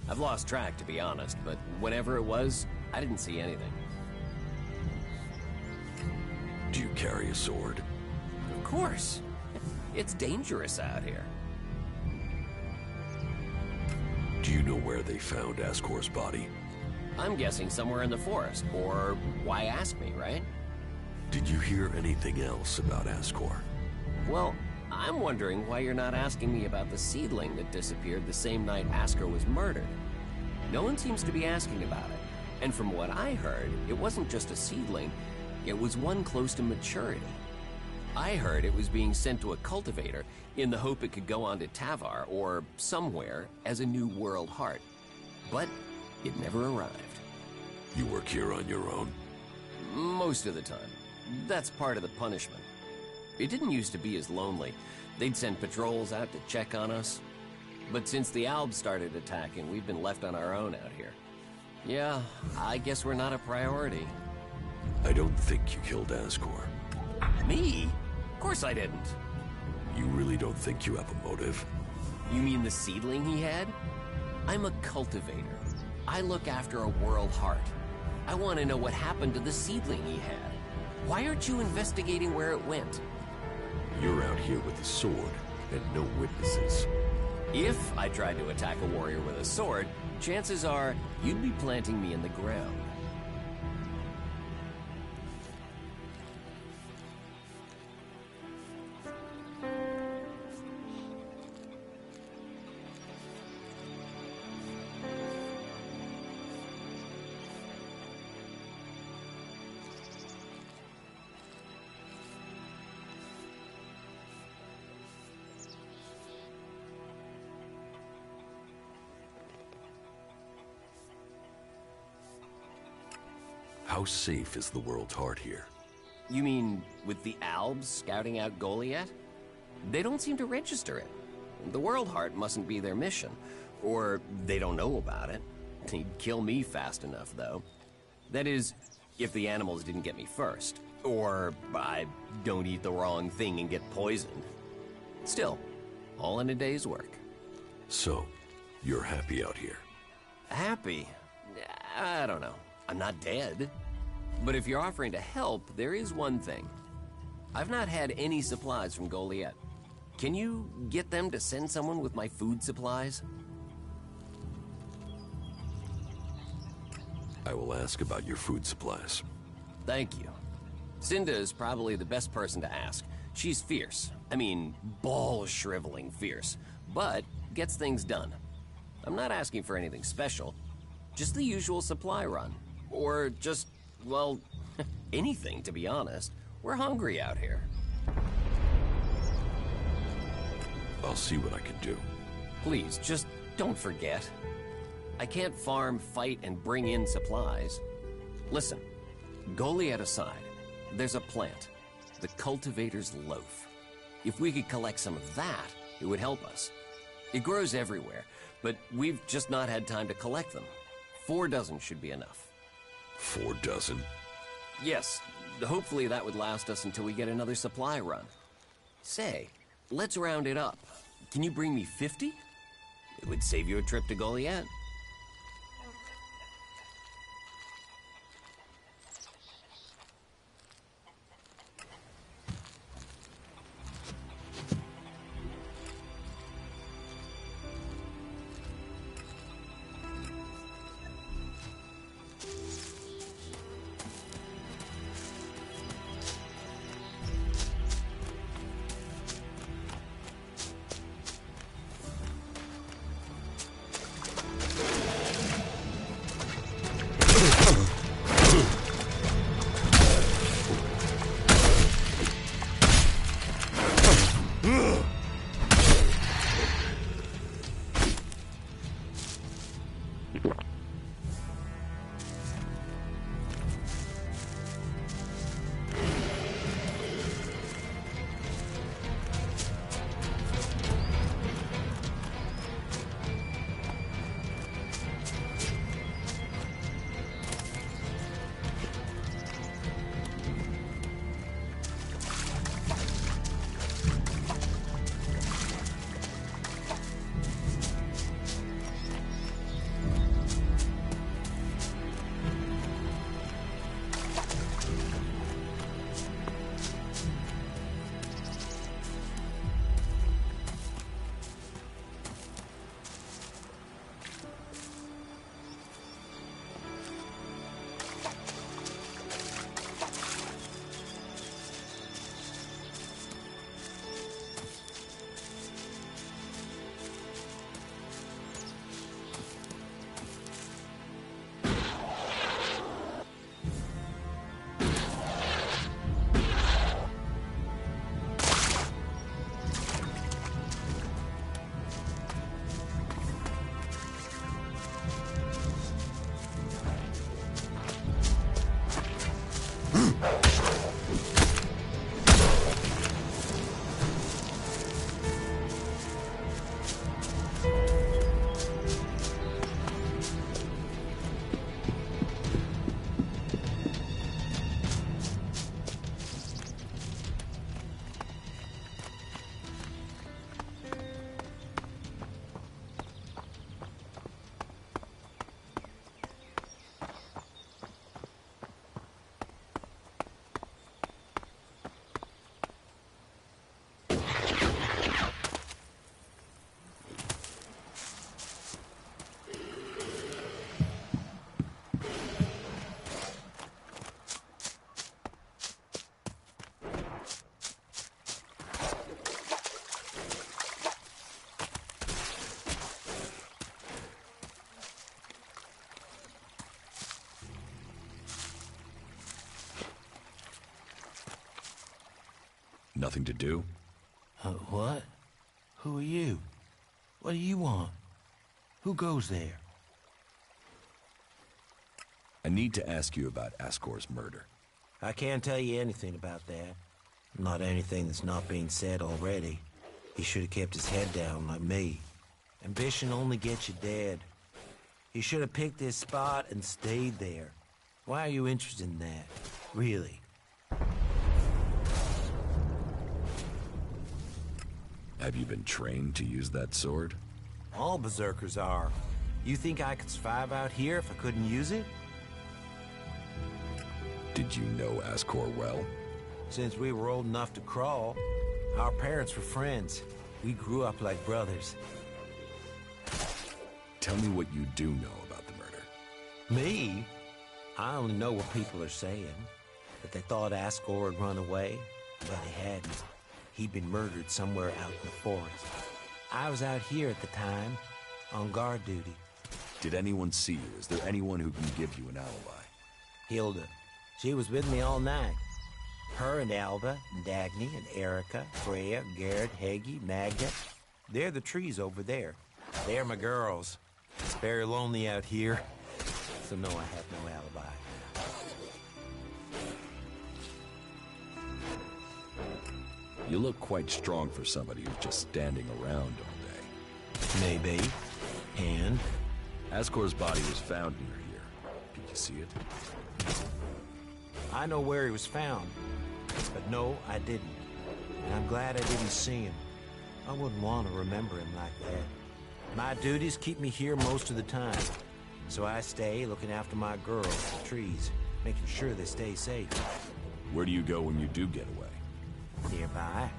I've lost track, to be honest, but whenever it was, I didn't see anything. Do you carry a sword? Of course. It's dangerous out here. Do you know where they found Ascor's body? I'm guessing somewhere in the forest, or why ask me, right? Did you hear anything else about Ascor? Well, I'm wondering why you're not asking me about the seedling that disappeared the same night Ascor was murdered. No one seems to be asking about it, and from what I heard, it wasn't just a seedling, it was one close to maturity. I heard it was being sent to a cultivator in the hope it could go on to Tavar or somewhere as a new world heart. But it never arrived. You work here on your own? Most of the time. That's part of the punishment. It didn't used to be as lonely. They'd send patrols out to check on us. But since the Albs started attacking, we've been left on our own out here. Yeah, I guess we're not a priority. I don't think you killed Ascor. Me? Of course I didn't. You really don't think you have a motive? You mean the seedling he had? I'm a cultivator. I look after a world heart. I want to know what happened to the seedling he had. Why aren't you investigating where it went? You're out here with a sword and no witnesses. If I tried to attack a warrior with a sword, chances are you'd be planting me in the ground. How safe is the world's heart here? You mean with the Albs scouting out Goliath? They don't seem to register it. The World Heart mustn't be their mission, Or they don't know about it. He'd kill me fast enough, though. That is, if the animals didn't get me first. Or I don't eat the wrong thing and get poisoned. Still, all in a day's work. So, you're happy out here? Happy? I don't know. I'm not dead. But if you're offering to help, there is one thing. I've not had any supplies from Goliath. Can you get them to send someone with my food supplies? I will ask about your food supplies. Thank you. Cinda is probably the best person to ask. She's fierce. I mean, ball-shriveling fierce. But gets things done. I'm not asking for anything special. Just the usual supply run. Or just, well, anything, to be honest. We're hungry out here. I'll see what I can do. Please, just don't forget. I can't farm, fight, and bring in supplies. Listen, Goliath aside, there's a plant, the Cultivator's Loaf. If we could collect some of that, it would help us. It grows everywhere, but we've just not had time to collect them. 4 dozen should be enough. 4 dozen? Yes, hopefully that would last us until we get another supply run. Say, let's round it up. Can you bring me 50? It would save you a trip to Goliath. Nothing to do? What? Who are you? What do you want? Who goes there? I need to ask you about Ascor's murder. I can't tell you anything about that. Not anything that's not being said already. He should have kept his head down like me. Ambition only gets you dead. You should have picked this spot and stayed there. Why are you interested in that? Really? Have you been trained to use that sword? All berserkers are. You think I could survive out here if I couldn't use it? Did you know Ascor well? Since we were old enough to crawl, our parents were friends. We grew up like brothers. Tell me what you do know about the murder. Me? I only know what people are saying. That they thought Ascor had run away, but he hadn't. He'd been murdered somewhere out in the forest. I was out here at the time, on guard duty. Did anyone see you? Is there anyone who can give you an alibi? Hilda. She was with me all night. Her and Alba, and Dagny, and Erica, Freya, Garrett, Heggie, Magda. They're the trees over there. They're my girls. It's very lonely out here, so no, I have no alibi. You look quite strong for somebody who's just standing around all day. Maybe. And? Ascor's body was found near here. Did you see it? I know where he was found, but no, I didn't. And I'm glad I didn't see him. I wouldn't want to remember him like that. My duties keep me here most of the time, so I stay looking after my girls, the trees, making sure they stay safe. Where do you go when you do get away? Nearby.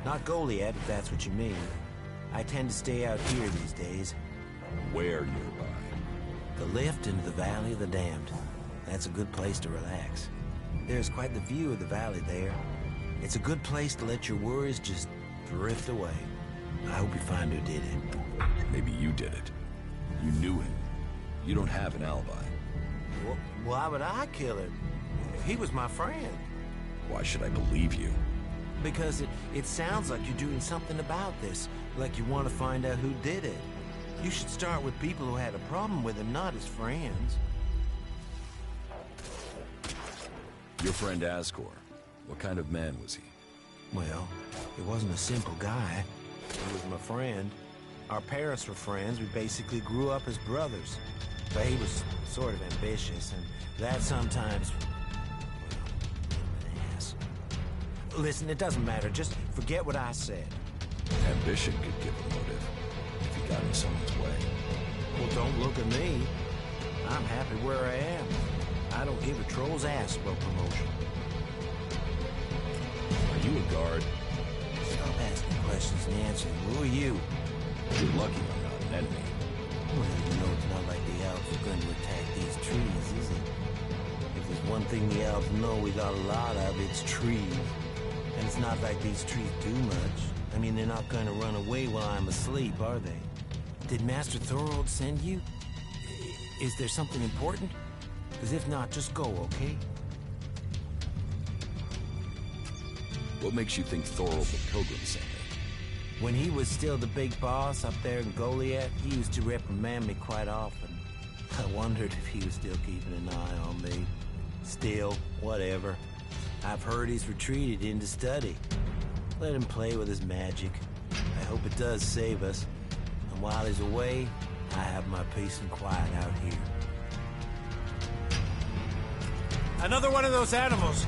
Not Goliad, if that's what you mean. I tend to stay out here these days. Where nearby? The lift into the Valley of the Damned. That's a good place to relax. There's quite the view of the valley there. It's a good place to let your worries just drift away. I hope you find who did it. Maybe you did it. You knew him. You don't have an alibi. Well, why would I kill him? He was my friend. Why should I believe you? Because it sounds like you're doing something about this. Like you want to find out who did it. You should start with people who had a problem with him, not his friends. Your friend Ascor. What kind of man was he? Well, he wasn't a simple guy. He was my friend. Our parents were friends. We basically grew up as brothers. But he was sort of ambitious, and that sometimes... well, an ass. Listen, it doesn't matter. Just forget what I said. Ambition could give a motive, if he got in someone's way. Well, don't look at me. I'm happy where I am. I don't give a troll's ass about promotion. Are you a guard? Stop asking questions and answer them. Who are you? You're lucky I'm not an enemy. Well, you know it's not like the elves are going to attack these trees, is it? If there's one thing the elves know we got a lot of, it's trees. And it's not like these trees do much. I mean, they're not going to run away while I'm asleep, are they? Did Master Thorold send you? Is there something important? Because if not, just go, okay? What makes you think Thorold the Pilgrim sent me? When he was still the big boss up there in Goliath, he used to reprimand me quite often. I wondered if he was still keeping an eye on me. Still, whatever. I've heard he's retreated into study. Let him play with his magic. I hope it does save us. And while he's away, I have my peace and quiet out here. Another one of those animals!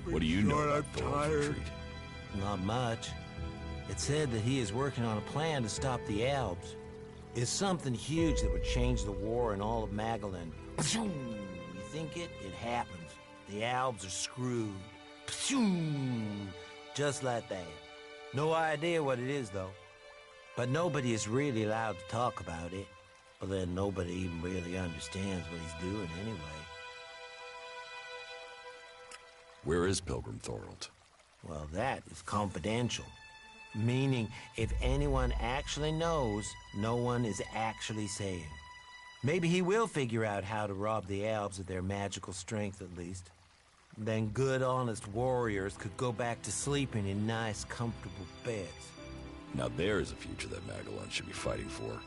What do you know about Thorold's retreat? Not much. It said that he is working on a plan to stop the Alps. It's something huge that would change the war in all of Magalan. You think it? It happens. The Albs are screwed. Just like that. No idea what it is, though. But nobody is really allowed to talk about it. But then nobody even really understands what he's doing anyway. Where is Pilgrim Thorold? Well, that is confidential. Meaning, if anyone actually knows, no one is actually saying. Maybe he will figure out how to rob the Albs of their magical strength, at least. Then good, honest warriors could go back to sleeping in nice, comfortable beds. Now there's a future that Magellan should be fighting for.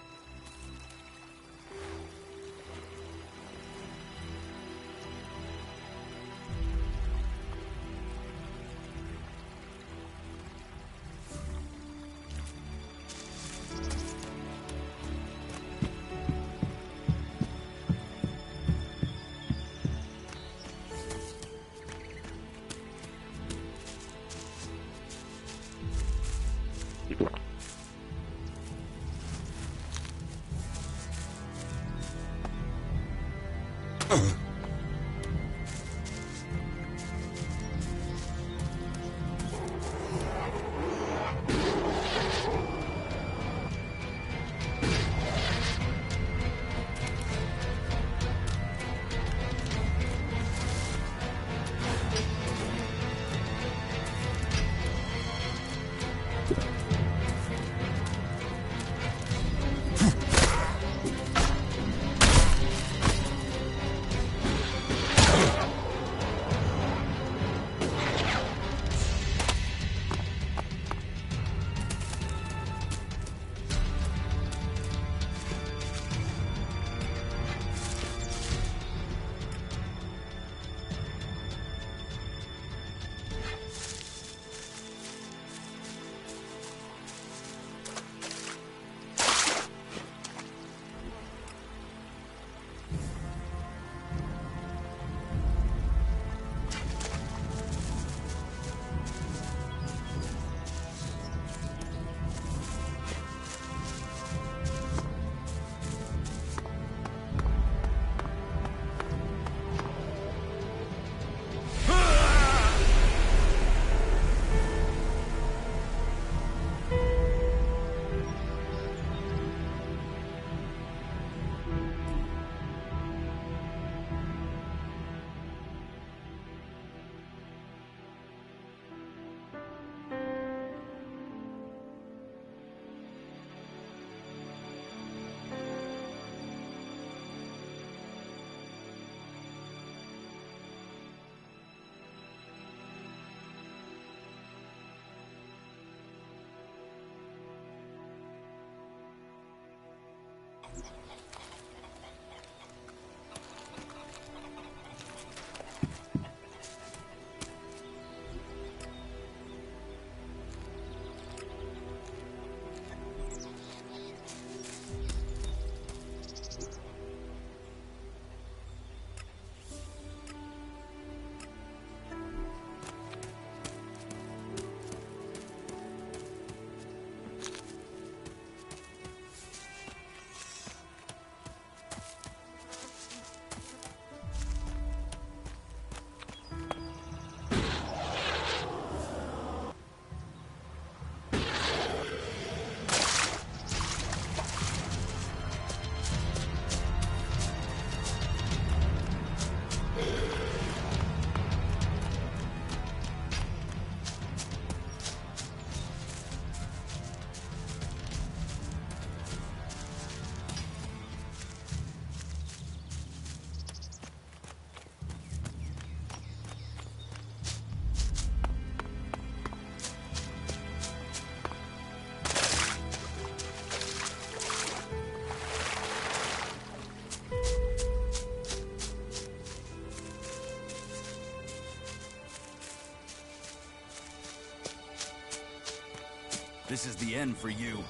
This is the end for you.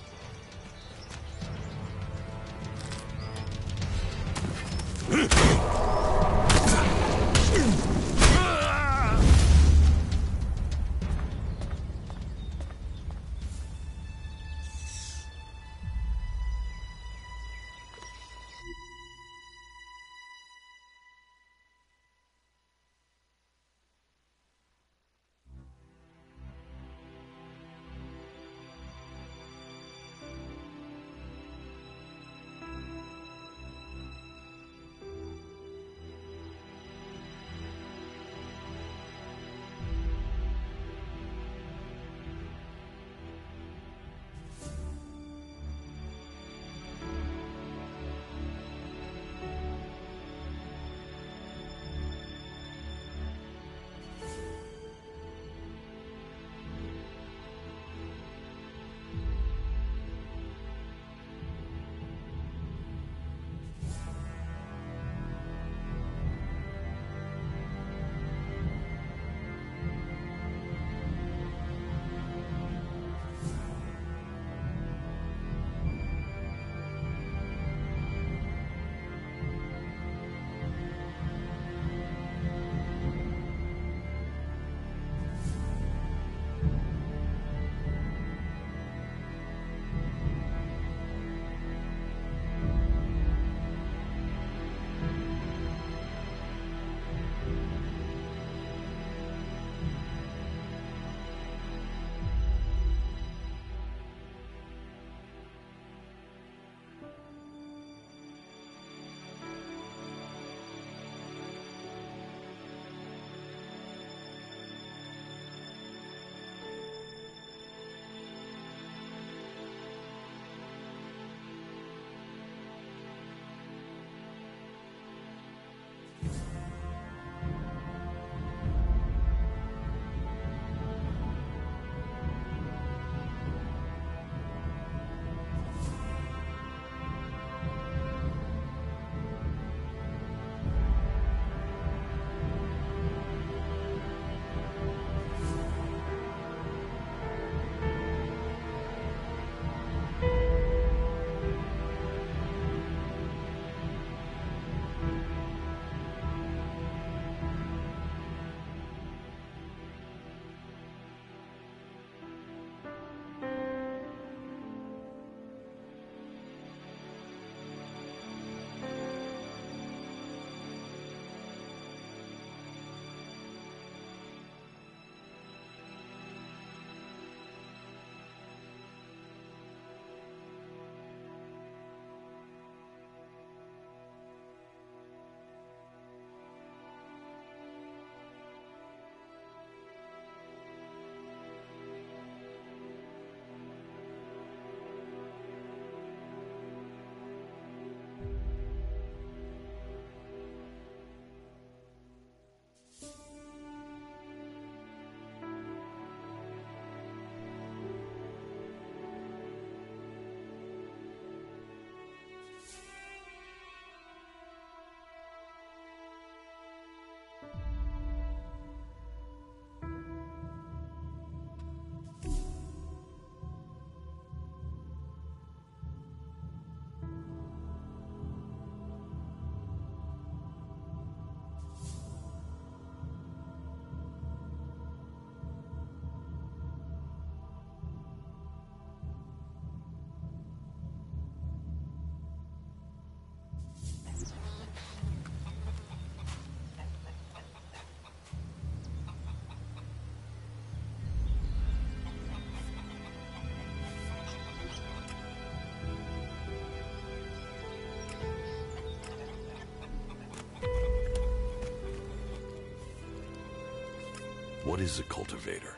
What is a cultivator?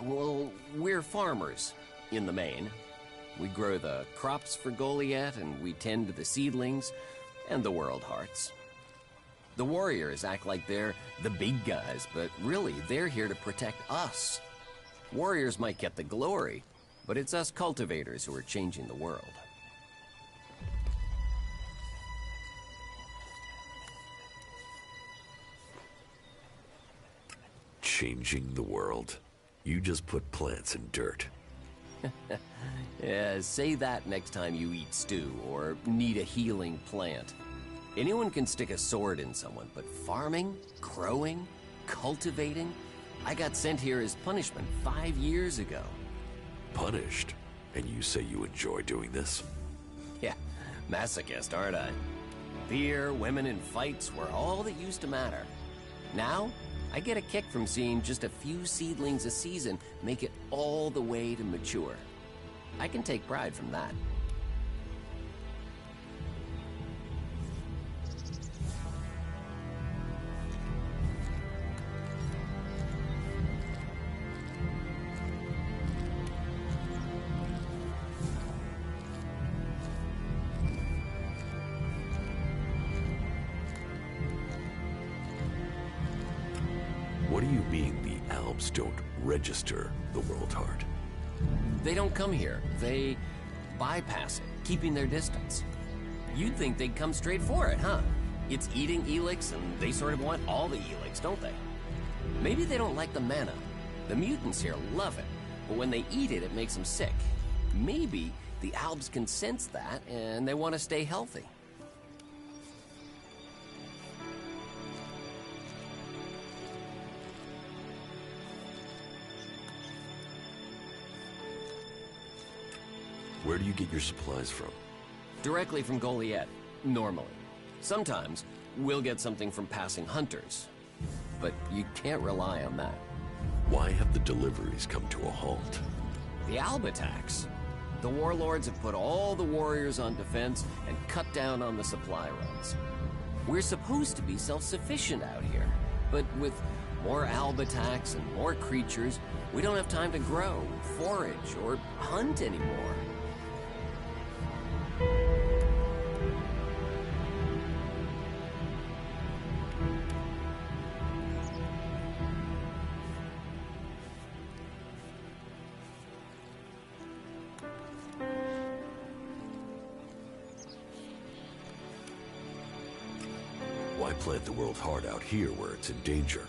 Well, we're farmers, in the main. We grow the crops for Goliath, and we tend to the seedlings and the world hearts. The warriors act like they're the big guys, but really, they're here to protect us. Warriors might get the glory, but it's us cultivators who are changing the world. Changing the world? You just put plants in dirt. Yeah, say that next time you eat stew or need a healing plant. Anyone can stick a sword in someone, but farming, growing, cultivating? I got sent here as punishment 5 years ago. Punished? And you say you enjoy doing this? Yeah, masochist, aren't I? Beer, women, and fights were all that used to matter. Now, I get a kick from seeing just a few seedlings a season make it all the way to mature. I can take pride from that. What do you mean the Albs don't register the World Heart? They don't come here. They bypass it, keeping their distance. You'd think they'd come straight for it, huh? It's eating Elex, and they sort of want all the Elex, don't they? Maybe they don't like the mana. The mutants here love it, but when they eat it, it makes them sick. Maybe the Albs can sense that, and they want to stay healthy. Where do you get your supplies from? Directly from Goliath, normally. Sometimes, we'll get something from passing hunters. But you can't rely on that. Why have the deliveries come to a halt? The Alb attacks. The warlords have put all the warriors on defense and cut down on the supply runs. We're supposed to be self-sufficient out here, but with more Alb attacks and more creatures, we don't have time to grow, forage, or hunt anymore. Why plant the World Heart out here where it's in danger?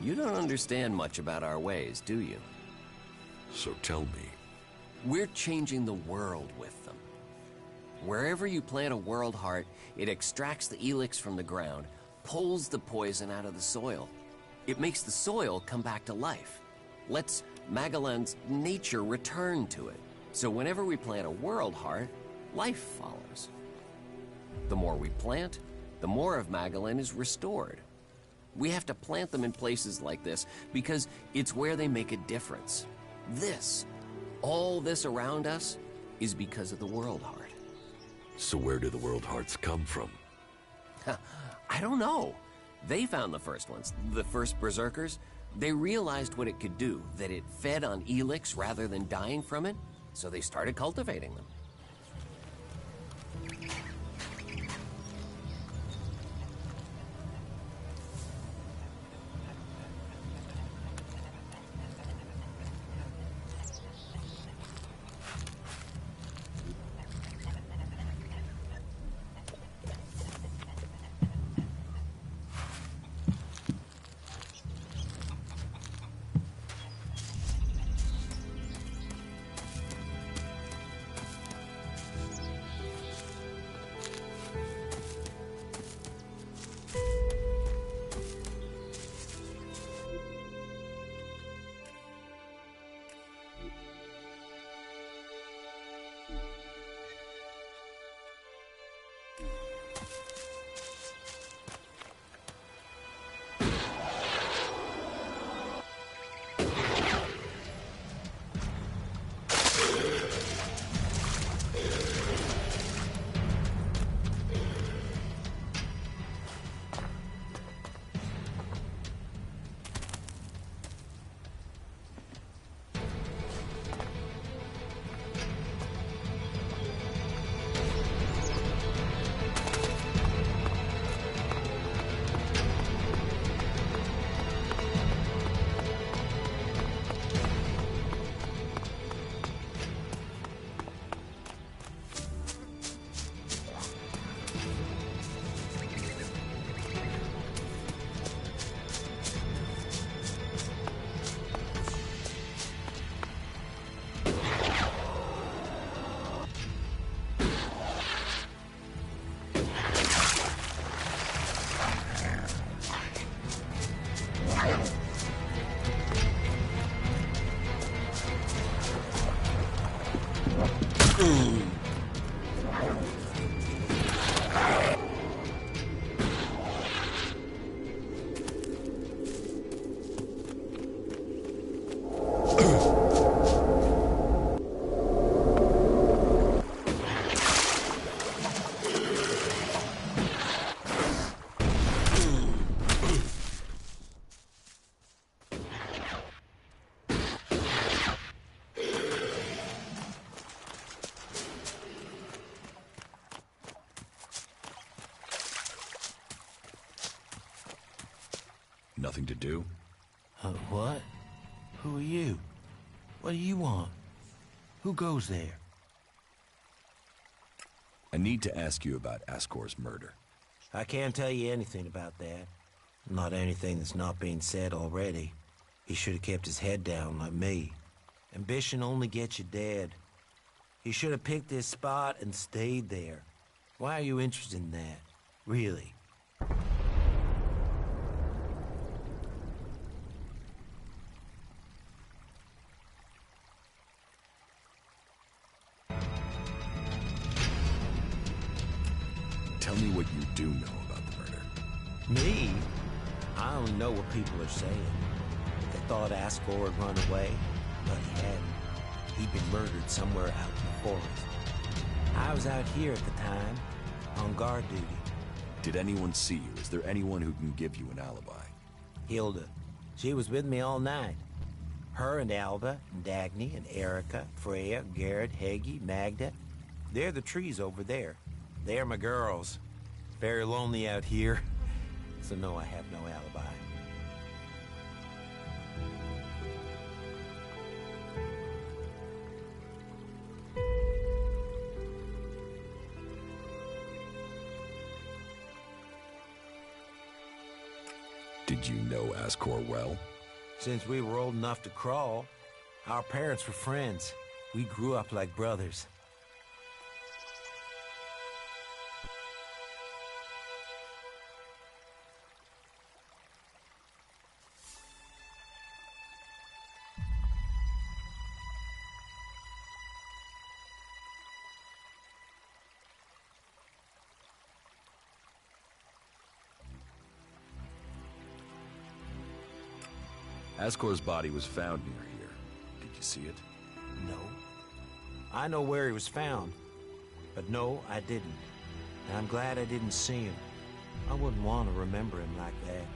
You don't understand much about our ways, do you? So tell me. We're changing the world with them. Wherever you plant a World Heart, it extracts the Elex from the ground, pulls the poison out of the soil. It makes the soil come back to life, lets Magellan's nature return to it. So whenever we plant a World Heart, life follows. The more we plant, the more of Magellan is restored. We have to plant them in places like this because it's where they make a difference. All this around us, is because of the World Heart. So where do the World Hearts come from? I don't know. They found the first ones, the first Berserkers. They realized what it could do, that it fed on Elex rather than dying from it, so they started cultivating them. Nothing to do? What? Who are you? What do you want? Who goes there? I need to ask you about Ascor's murder. I can't tell you anything about that. Not anything that's not being said already. He should have kept his head down like me. Ambition only gets you dead. He should have picked this spot and stayed there. Why are you interested in that? Really? Tell me what you do know about the murder. Me? I only know what people are saying. They thought Ascor had run away, but he hadn't. He'd been murdered somewhere out in the forest. I was out here at the time, on guard duty. Did anyone see you? Is there anyone who can give you an alibi? Hilda. She was with me all night. Her and Alva, and Dagny, and Erica, Freya, Garrett, Heggie, Magda. They're the trees over there. They're my girls. Very lonely out here. So no, I have no alibi. Did you know Ascor well? Since we were old enough to crawl, our parents were friends. We grew up like brothers. Ascor's body was found near here. Did you see it? No. I know where he was found. But no, I didn't. And I'm glad I didn't see him. I wouldn't want to remember him like that.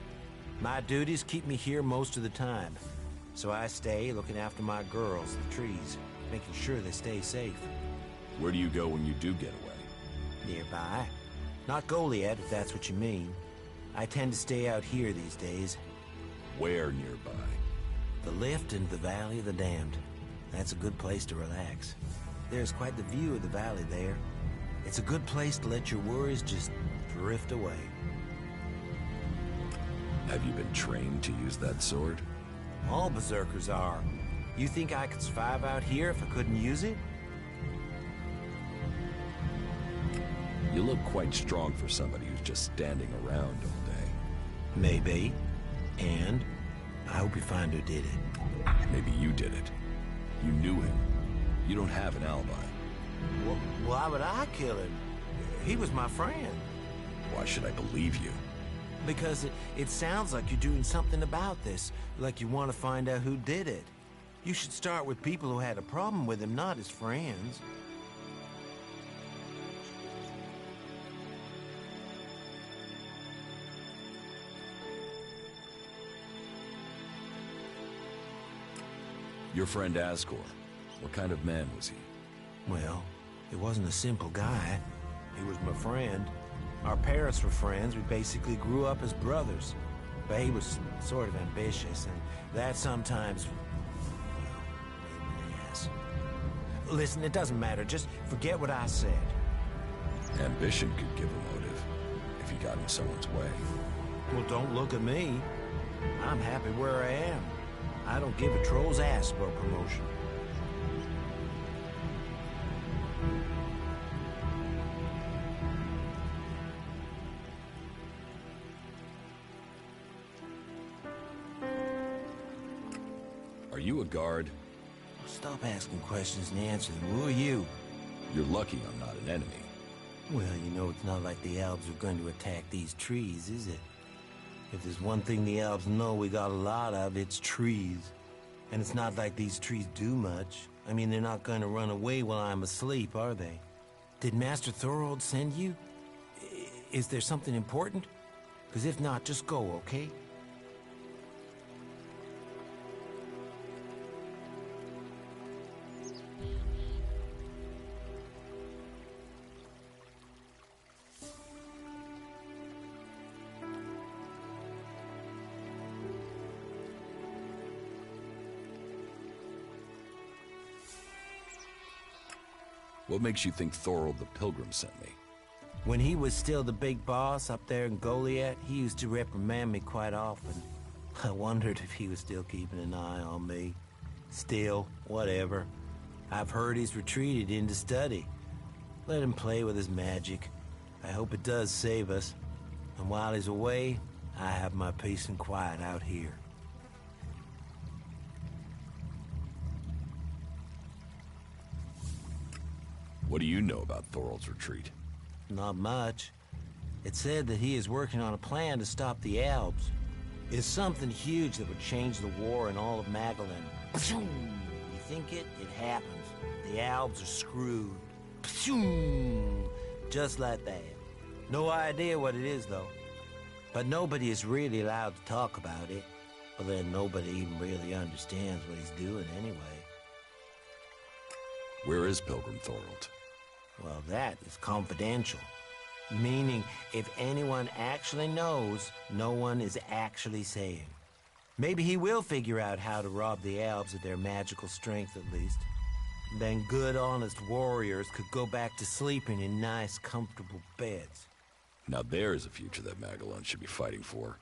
My duties keep me here most of the time. So I stay looking after my girls, the trees, making sure they stay safe. Where do you go when you do get away? Nearby. Not Goliath, if that's what you mean. I tend to stay out here these days. Where nearby? The lift into the Valley of the Damned. That's a good place to relax. There's quite the view of the valley there. It's a good place to let your worries just drift away. Have you been trained to use that sword? All berserkers are. You think I could survive out here if I couldn't use it? You look quite strong for somebody who's just standing around all day. Maybe. And I hope you find who did it. Maybe you did it. You knew him. You don't have an alibi. Well, why would I kill him? He was my friend. Why should I believe you? Because it sounds like you're doing something about this. Like you want to find out who did it. You should start with people who had a problem with him, not his friends. Your friend Ascor, what kind of man was he? Well, he wasn't a simple guy. He was my friend. Our parents were friends. We basically grew up as brothers. But he was sort of ambitious, and that sometimes, well, made me ass. Listen, it doesn't matter. Just forget what I said. Ambition could give a motive, if he got in someone's way. Well, don't look at me. I'm happy where I am. I don't give a troll's ass for a promotion. Are you a guard? Stop asking questions and answer them. Who are you? You're lucky I'm not an enemy. Well, you know, it's not like the elves are going to attack these trees, is it? If there's one thing the elves know we got a lot of, it's trees. And it's not like these trees do much. I mean, they're not going to run away while I'm asleep, are they? Did Master Thorold send you? Is there something important? Because if not, just go, okay? What makes you think Thorold the Pilgrim sent me? When he was still the big boss up there in Goliath, he used to reprimand me quite often. I wondered if he was still keeping an eye on me. Still, whatever. I've heard he's retreated into study. Let him play with his magic. I hope it does save us. And while he's away, I have my peace and quiet out here. What do you know about Thorold's retreat? Not much. It said that he is working on a plan to stop the Albs. It's something huge that would change the war in all of Magalan. You think it? It happens. The Albs are screwed. Just like that. No idea what it is, though. But nobody is really allowed to talk about it. But then nobody even really understands what he's doing anyway. Where is Pilgrim Thorold? Well, that is confidential. Meaning, if anyone actually knows, no one is actually saying. Maybe he will figure out how to rob the Albs of their magical strength, at least. Then good, honest warriors could go back to sleeping in nice, comfortable beds. Now there's a future that Magalan should be fighting for.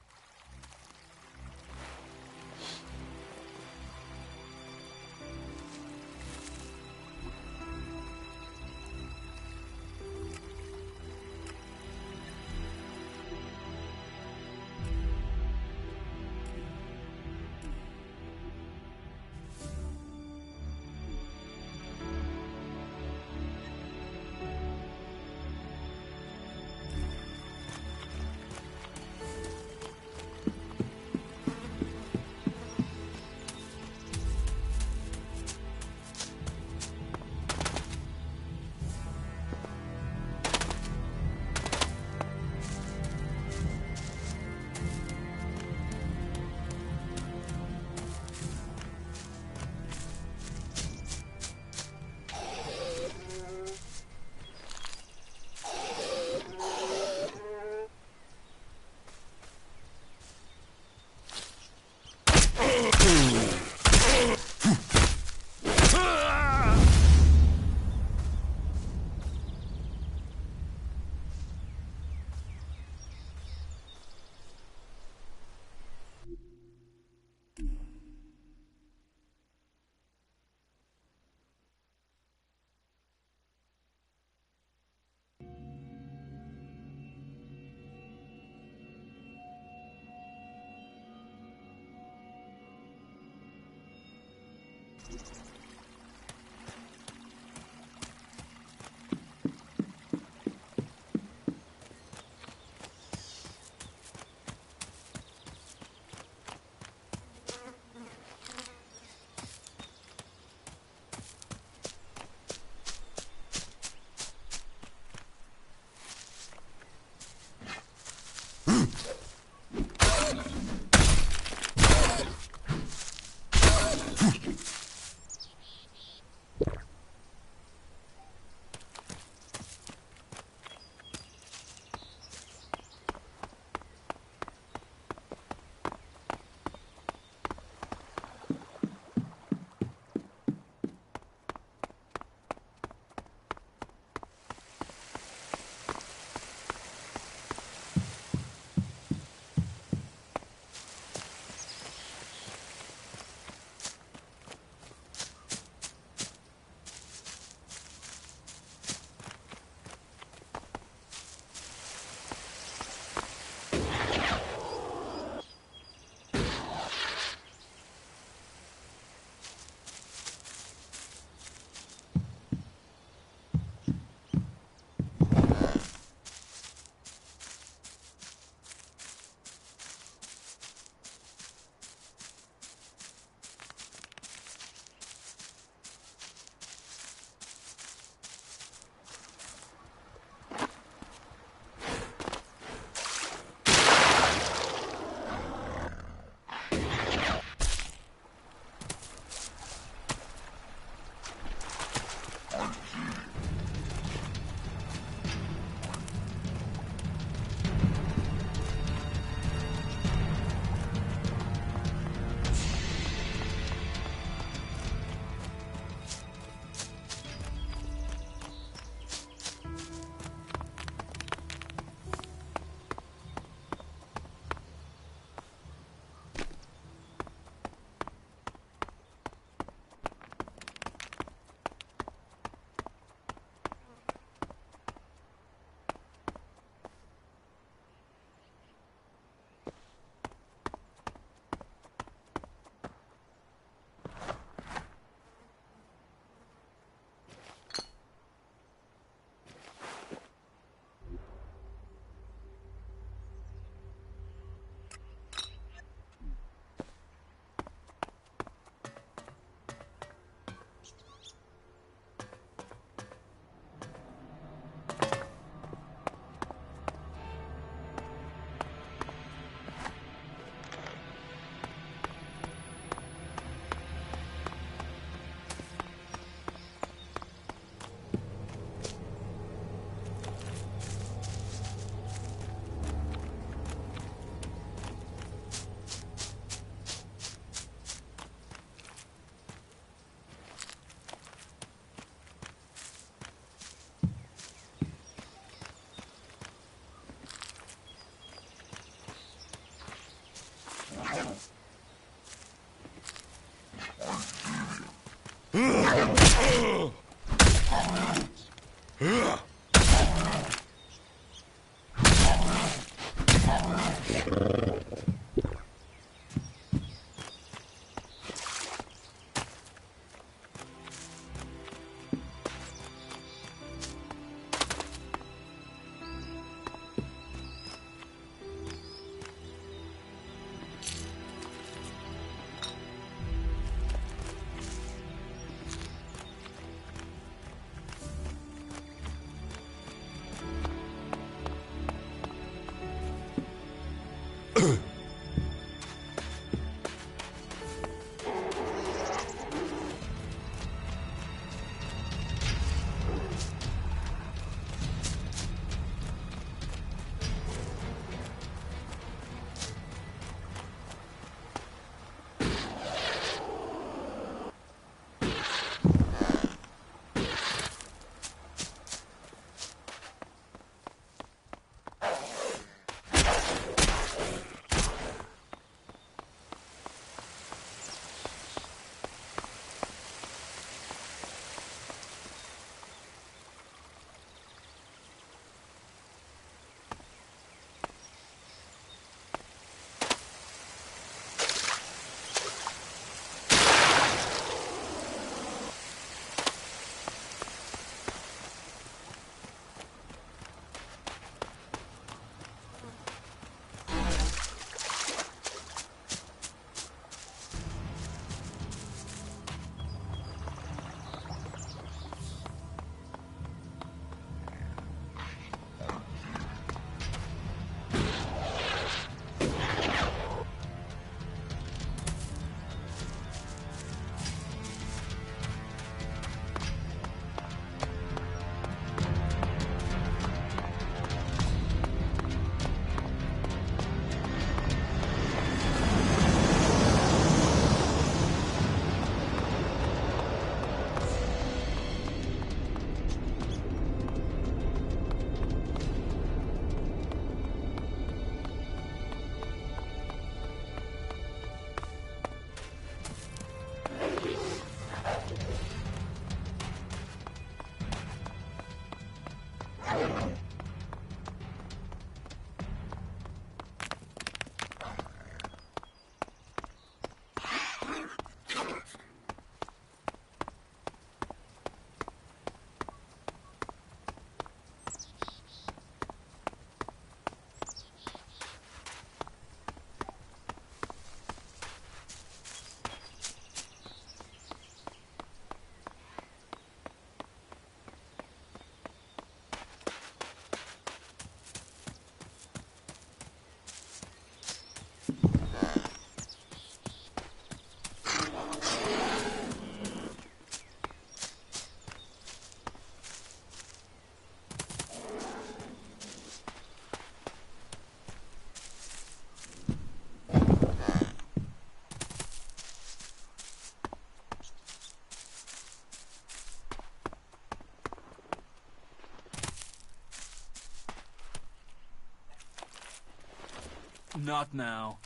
Not now.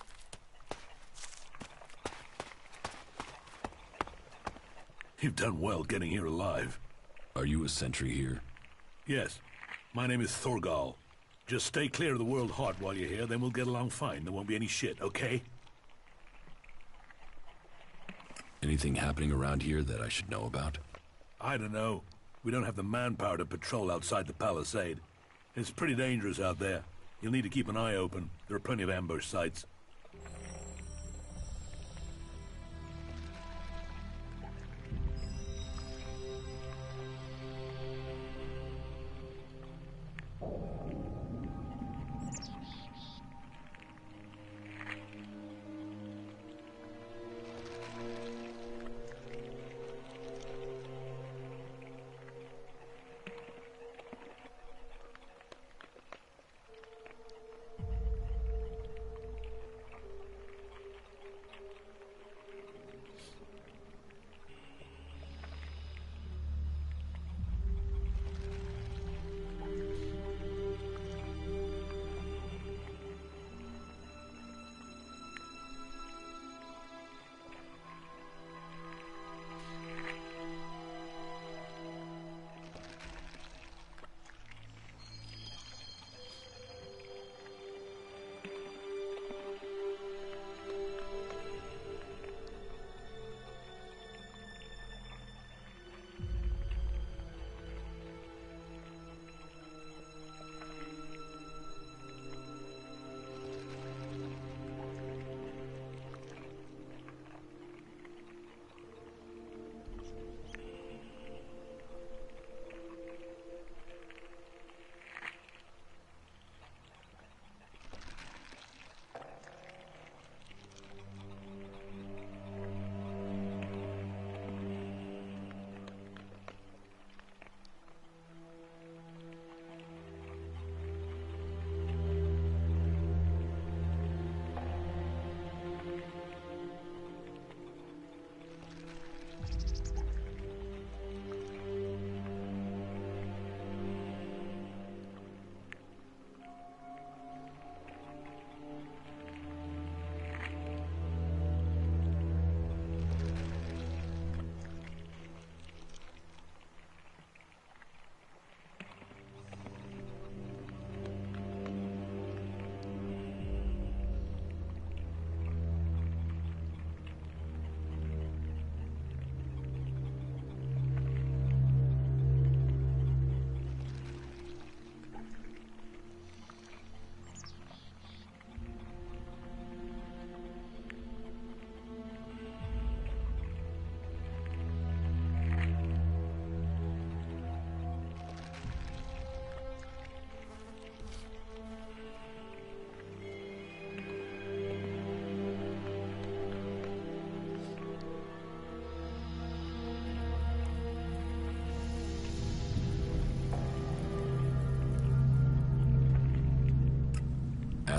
You've done well getting here alive. Are you a sentry here? Yes. My name is Thorgal. Just stay clear of the World Heart while you're here, then we'll get along fine. There won't be any shit, okay? Anything happening around here that I should know about? I don't know. We don't have the manpower to patrol outside the palisade. It's pretty dangerous out there. You'll need to keep an eye open. There are plenty of ambush sites.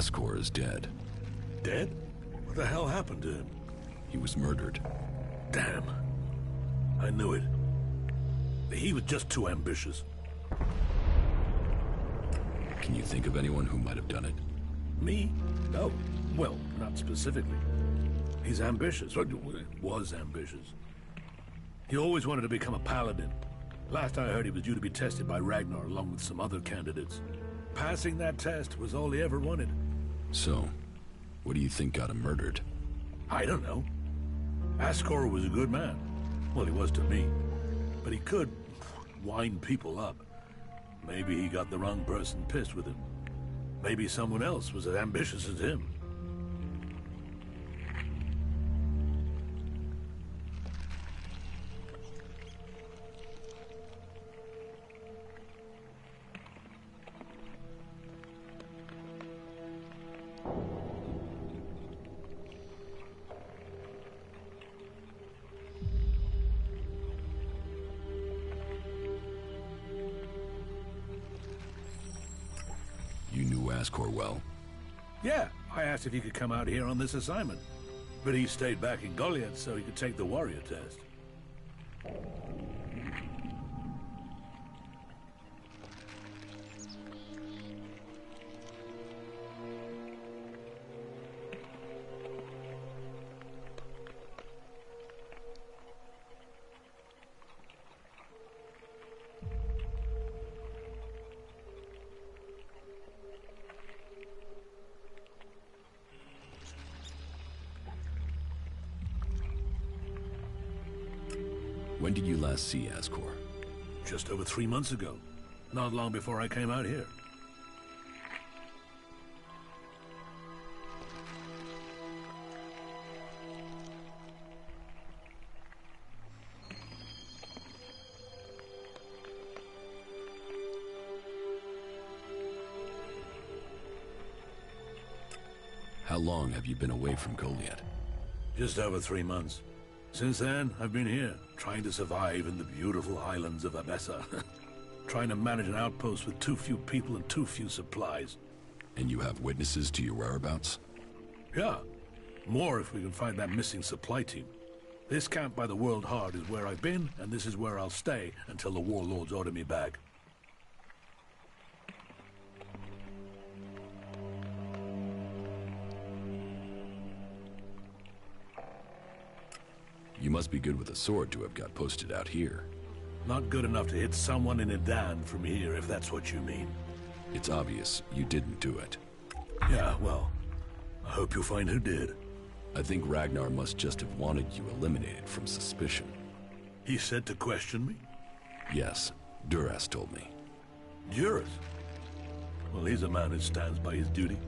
Ascor is dead. Dead? What the hell happened to him? He was murdered. Damn. I knew it. He was just too ambitious. Can you think of anyone who might have done it? Me? No. Well, not specifically. He's ambitious, or was ambitious. He always wanted to become a paladin. Last I heard, he was due to be tested by Ragnar along with some other candidates. Passing that test was all he ever wanted. So, what do you think got him murdered? I don't know. Ascor was a good man. Well, he was to me. But he could wind people up. Maybe he got the wrong person pissed with him. Maybe someone else was as ambitious as him. You knew Ascor well? Yeah, I asked if he could come out here on this assignment. But he stayed back in Goliath so he could take the warrior test. When did you last see Ascor? Just over 3 months ago. Not long before I came out here. How long have you been away from Goliath? Just over 3 months. Since then, I've been here, trying to survive in the beautiful highlands of Abessa. Trying to manage an outpost with too few people and too few supplies. And you have witnesses to your whereabouts? Yeah. More if we can find that missing supply team. This camp by the World Heart is where I've been, and this is where I'll stay until the warlords order me back. You must be good with a sword to have got posted out here. Not good enough to hit someone in Edan from here, if that's what you mean. It's obvious you didn't do it. Yeah, well, I hope you'll find who did. I think Ragnar must just have wanted you eliminated from suspicion. He said to question me? Yes, Duras told me. Duras? Well, he's a man who stands by his duty.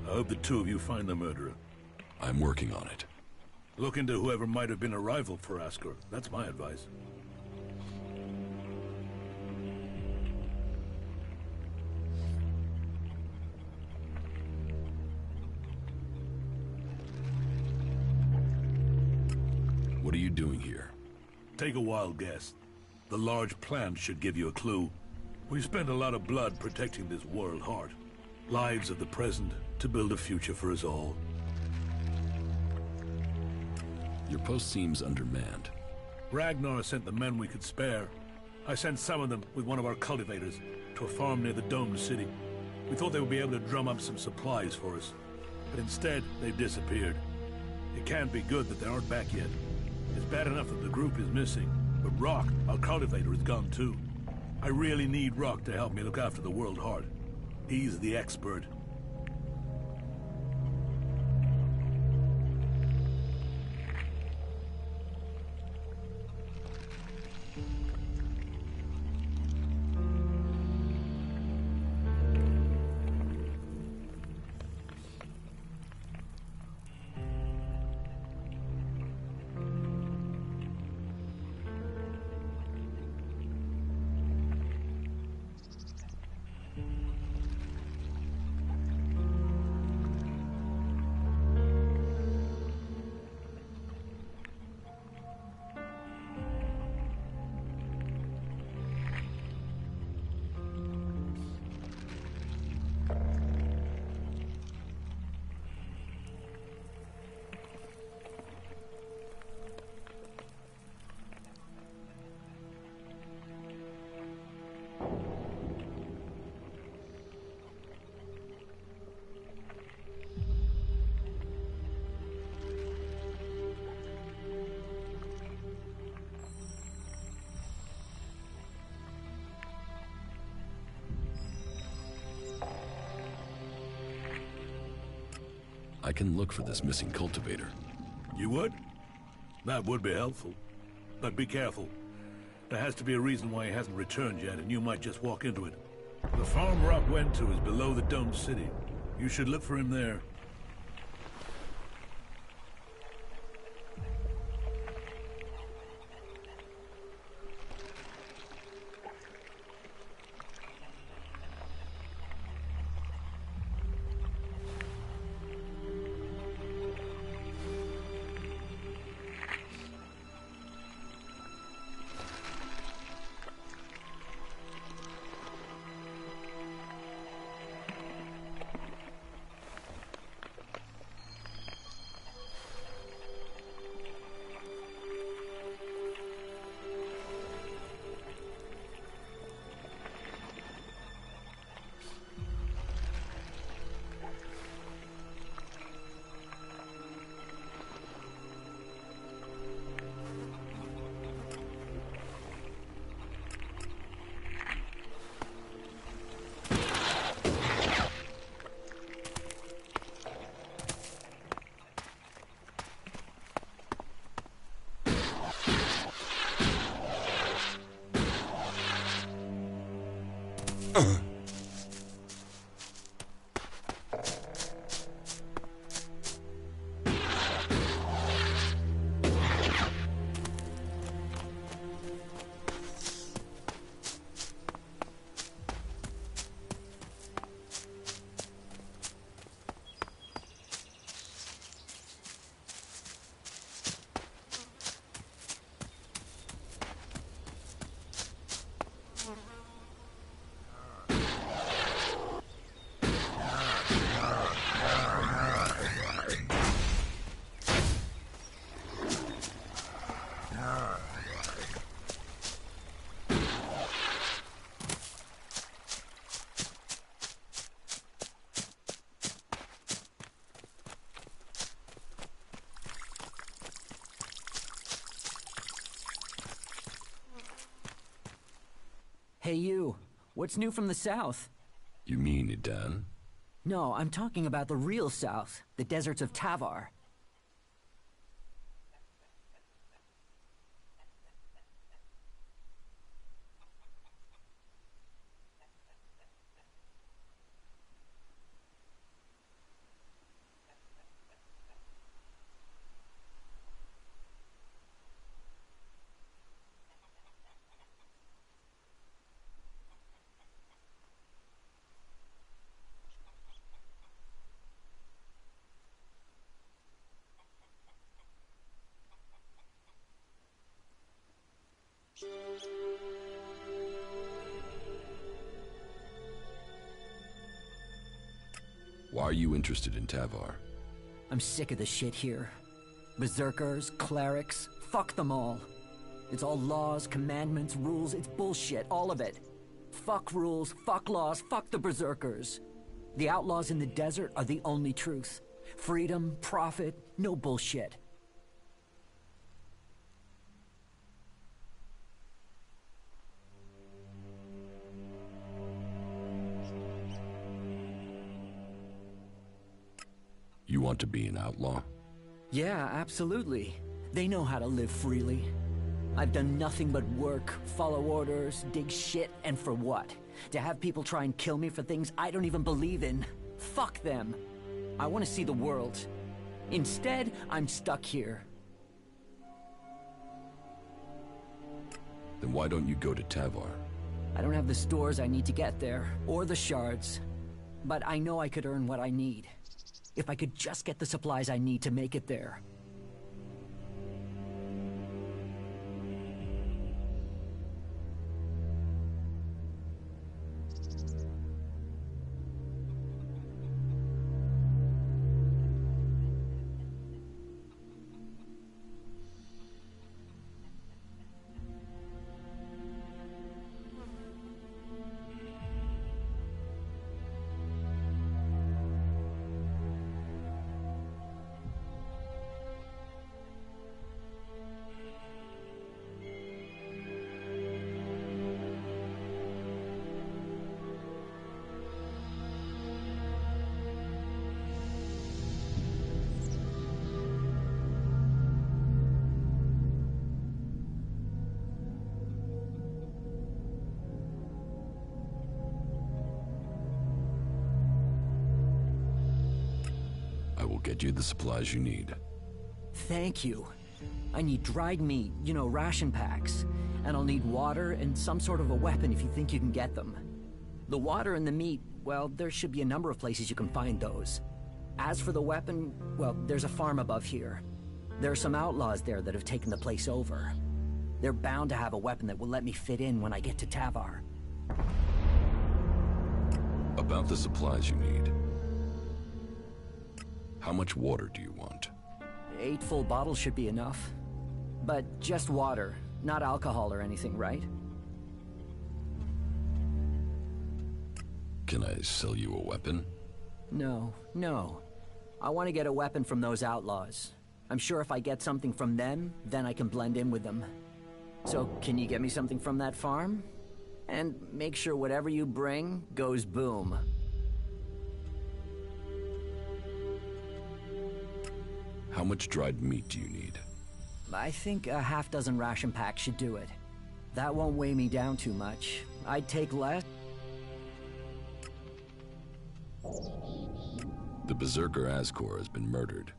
I hope the two of you find the murderer. I'm working on it. Look into whoever might have been a rival for Ascor. That's my advice. What are you doing here? Take a wild guess. The large plan should give you a clue. We spent a lot of blood protecting this World Heart. Lives of the present to build a future for us all. Your post seems undermanned. Ragnar sent the men we could spare. I sent some of them with one of our cultivators to a farm near the domed city. We thought they would be able to drum up some supplies for us. But instead, they've disappeared. It can't be good that they aren't back yet. It's bad enough that the group is missing, but Rock, our cultivator, is gone too. I really need Rock to help me look after the World Heart. He's the expert. I can look for this missing cultivator. You would? That would be helpful. But be careful. There has to be a reason why he hasn't returned yet, and you might just walk into it. The farm Rock went to is below the domed city. You should look for him there. Hey you, what's new from the south? You mean Idan? No, I'm talking about the real south, the deserts of Tavar. Why are you interested in Tavar? I'm sick of the shit here. Berserkers, clerics, fuck them all. It's all laws, commandments, rules, it's bullshit, all of it. Fuck rules, fuck laws, fuck the berserkers. The outlaws in the desert are the only truth. Freedom, profit, no bullshit. You want to be an outlaw? Yeah, absolutely. They know how to live freely. I've done nothing but work, follow orders, dig shit, and for what? To have people try and kill me for things I don't even believe in? Fuck them. I want to see the world. Instead, I'm stuck here. Then why don't you go to Tavar? I don't have the stores I need to get there, or the shards. But I know I could earn what I need. If I could just get the supplies I need to make it there. I will get you the supplies you need. Thank you. I need dried meat, you know, ration packs. And I'll need water and some sort of a weapon if you think you can get them. The water and the meat, well, there should be a number of places you can find those. As for the weapon, well, there's a farm above here. There are some outlaws there that have taken the place over. They're bound to have a weapon that will let me fit in when I get to Tavar. About the supplies you need. How much water do you want? 8 full bottles should be enough. But just water, not alcohol or anything, right? Can I sell you a weapon? No. I want to get a weapon from those outlaws. I'm sure if I get something from them, then I can blend in with them. So, can you get me something from that farm? And make sure whatever you bring goes boom. How much dried meat do you need? I think a half dozen ration packs should do it. That won't weigh me down too much. I'd take less. The Berserker Ascor has been murdered.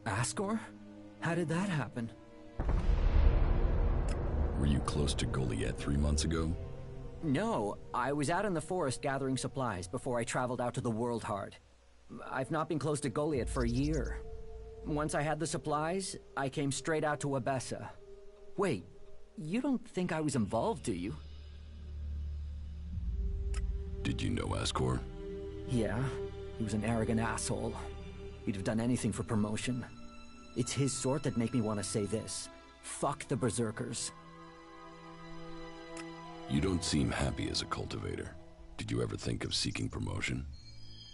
Ascor? How did that happen? Were you close to Goliath 3 months ago? No, I was out in the forest gathering supplies before I traveled out to the World Heart. I've not been close to Goliath for a year. Once I had the supplies, I came straight out to Abessa. Wait, you don't think I was involved, do you? Did you know Ascor? Yeah, he was an arrogant asshole. He'd have done anything for promotion. It's his sort that make me want to say this. Fuck the Berserkers. You don't seem happy as a cultivator. Did you ever think of seeking promotion?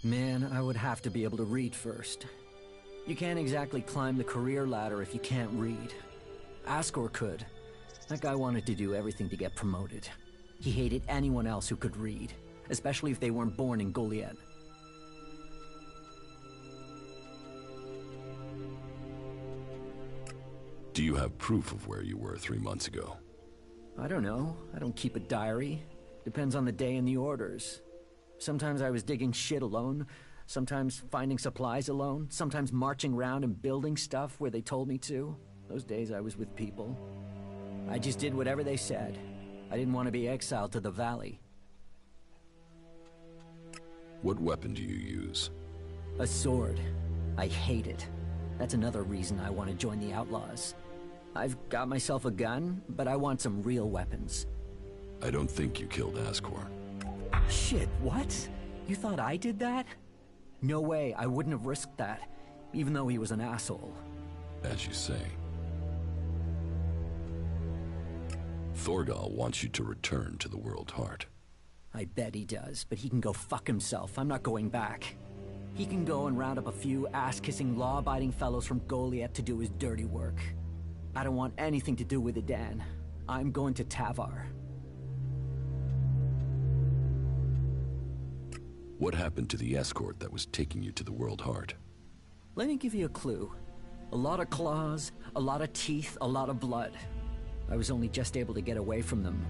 Man, I would have to be able to read first. You can't exactly climb the career ladder if you can't read. Ascor could. That guy wanted to do everything to get promoted. He hated anyone else who could read, especially if they weren't born in Goliath. Do you have proof of where you were 3 months ago? I don't know. I don't keep a diary. Depends on the day and the orders. Sometimes I was digging shit alone, sometimes finding supplies alone, sometimes marching around and building stuff where they told me to. Those days I was with people. I just did whatever they said. I didn't want to be exiled to the valley. What weapon do you use? A sword. I hate it. That's another reason I want to join the Outlaws. I've got myself a gun, but I want some real weapons. I don't think you killed Ascor. Shit, what? You thought I did that? No way, I wouldn't have risked that, even though he was an asshole. As you say. Thorgal wants you to return to the World Heart. I bet he does, but he can go fuck himself. I'm not going back. He can go and round up a few ass-kissing, law-abiding fellows from Goliath to do his dirty work. I don't want anything to do with it, Dan. I'm going to Tavar. What happened to the escort that was taking you to the World Heart? Let me give you a clue. A lot of claws, a lot of teeth, a lot of blood. I was only just able to get away from them.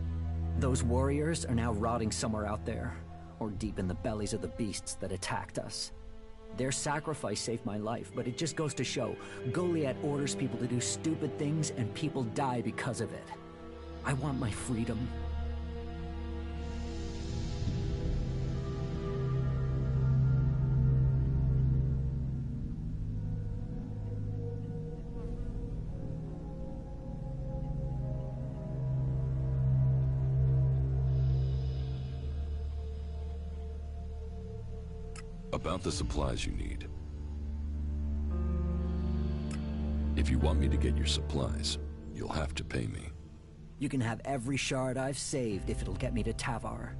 Those warriors are now rotting somewhere out there, or deep in the bellies of the beasts that attacked us. Their sacrifice saved my life, but it just goes to show, Goliath orders people to do stupid things and people die because of it. I want my freedom. About the supplies you need. If you want me to get your supplies, you'll have to pay me. You can have every shard I've saved if it'll get me to Tavar.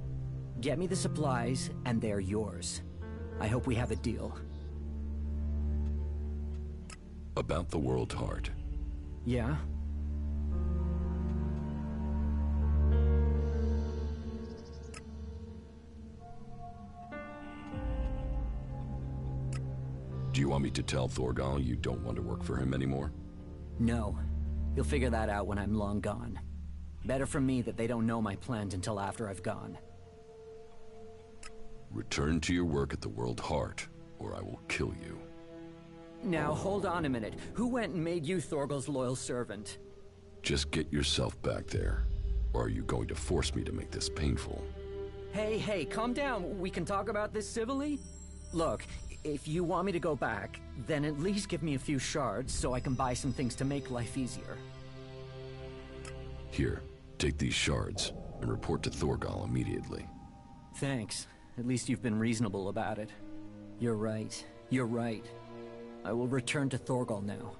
Get me the supplies, and they're yours. I hope we have a deal. About the World Heart. Yeah? Do you want me to tell Thorgal you don't want to work for him anymore? No. He'll figure that out when I'm long gone. Better for me that they don't know my plans until after I've gone. Return to your work at the World Heart, or I will kill you. Now, hold on a minute. Who went and made you Thorgal's loyal servant? Just get yourself back there. Or are you going to force me to make this painful? Hey, calm down. We can talk about this civilly? Look, if you want me to go back, then at least give me a few shards so I can buy some things to make life easier. Here, take these shards and report to Thorgal immediately. Thanks. At least you've been reasonable about it. You're right. I will return to Thorgal now.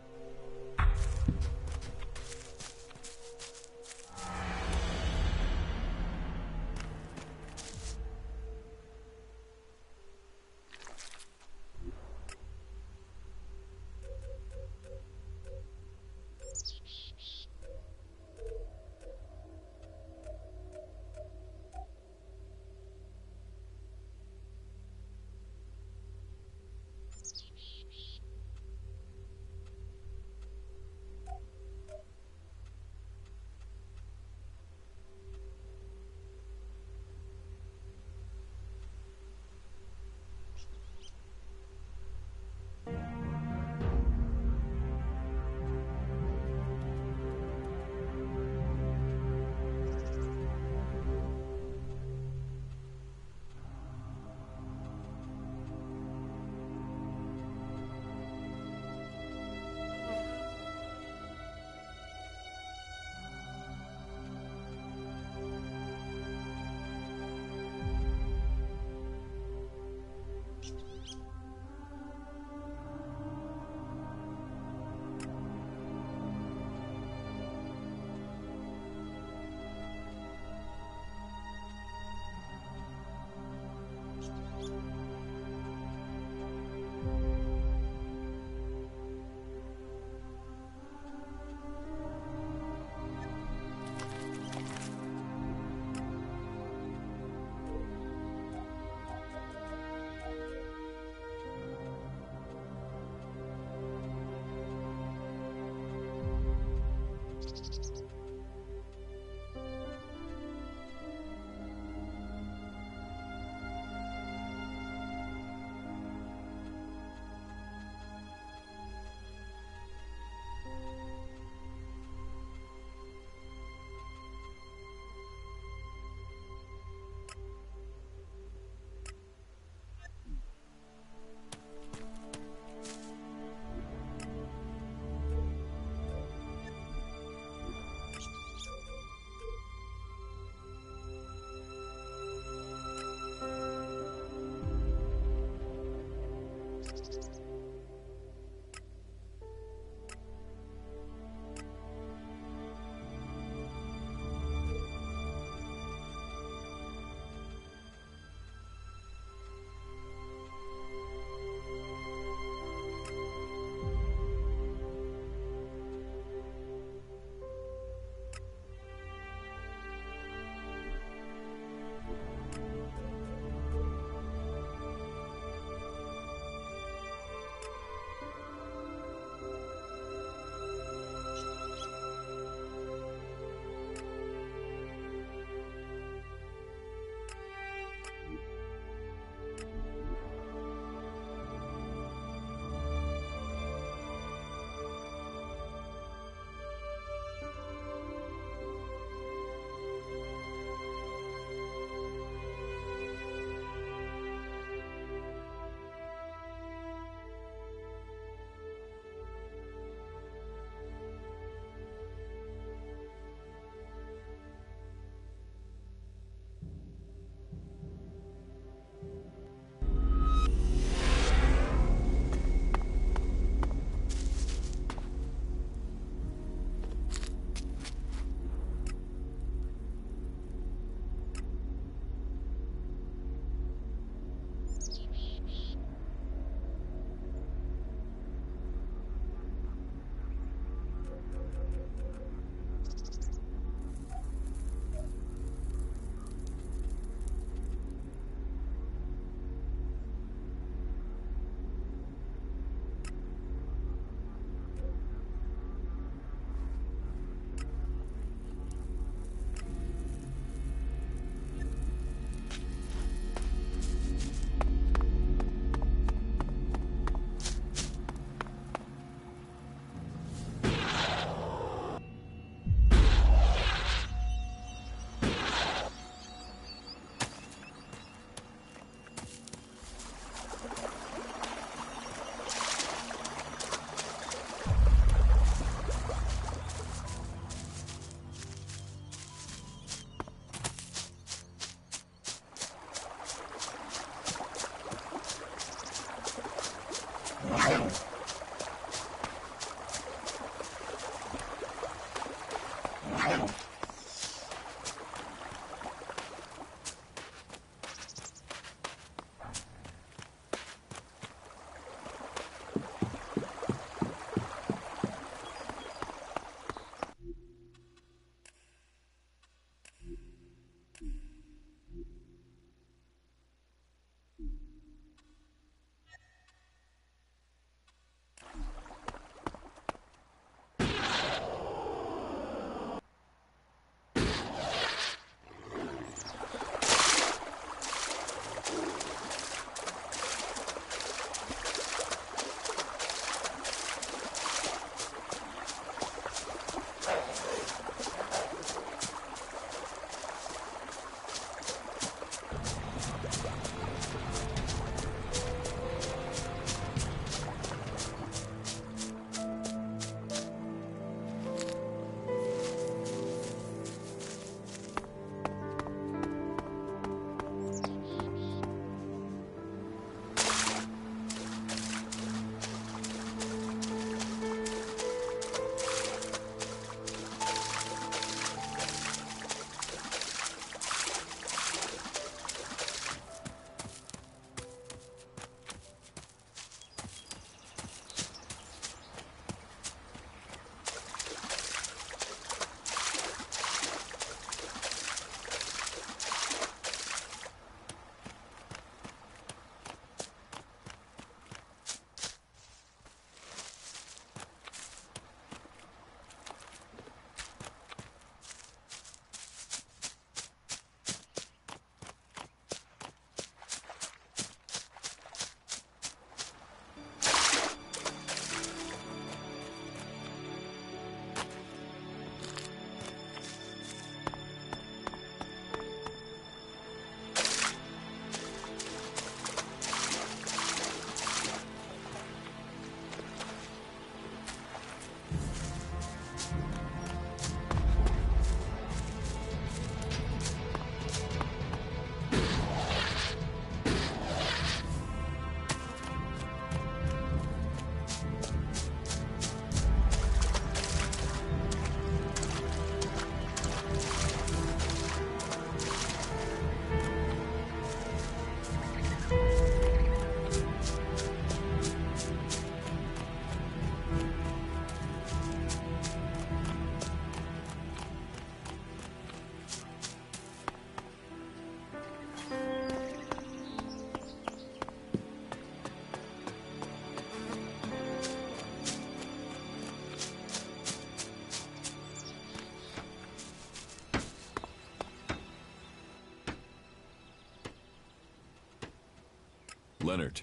Leonard,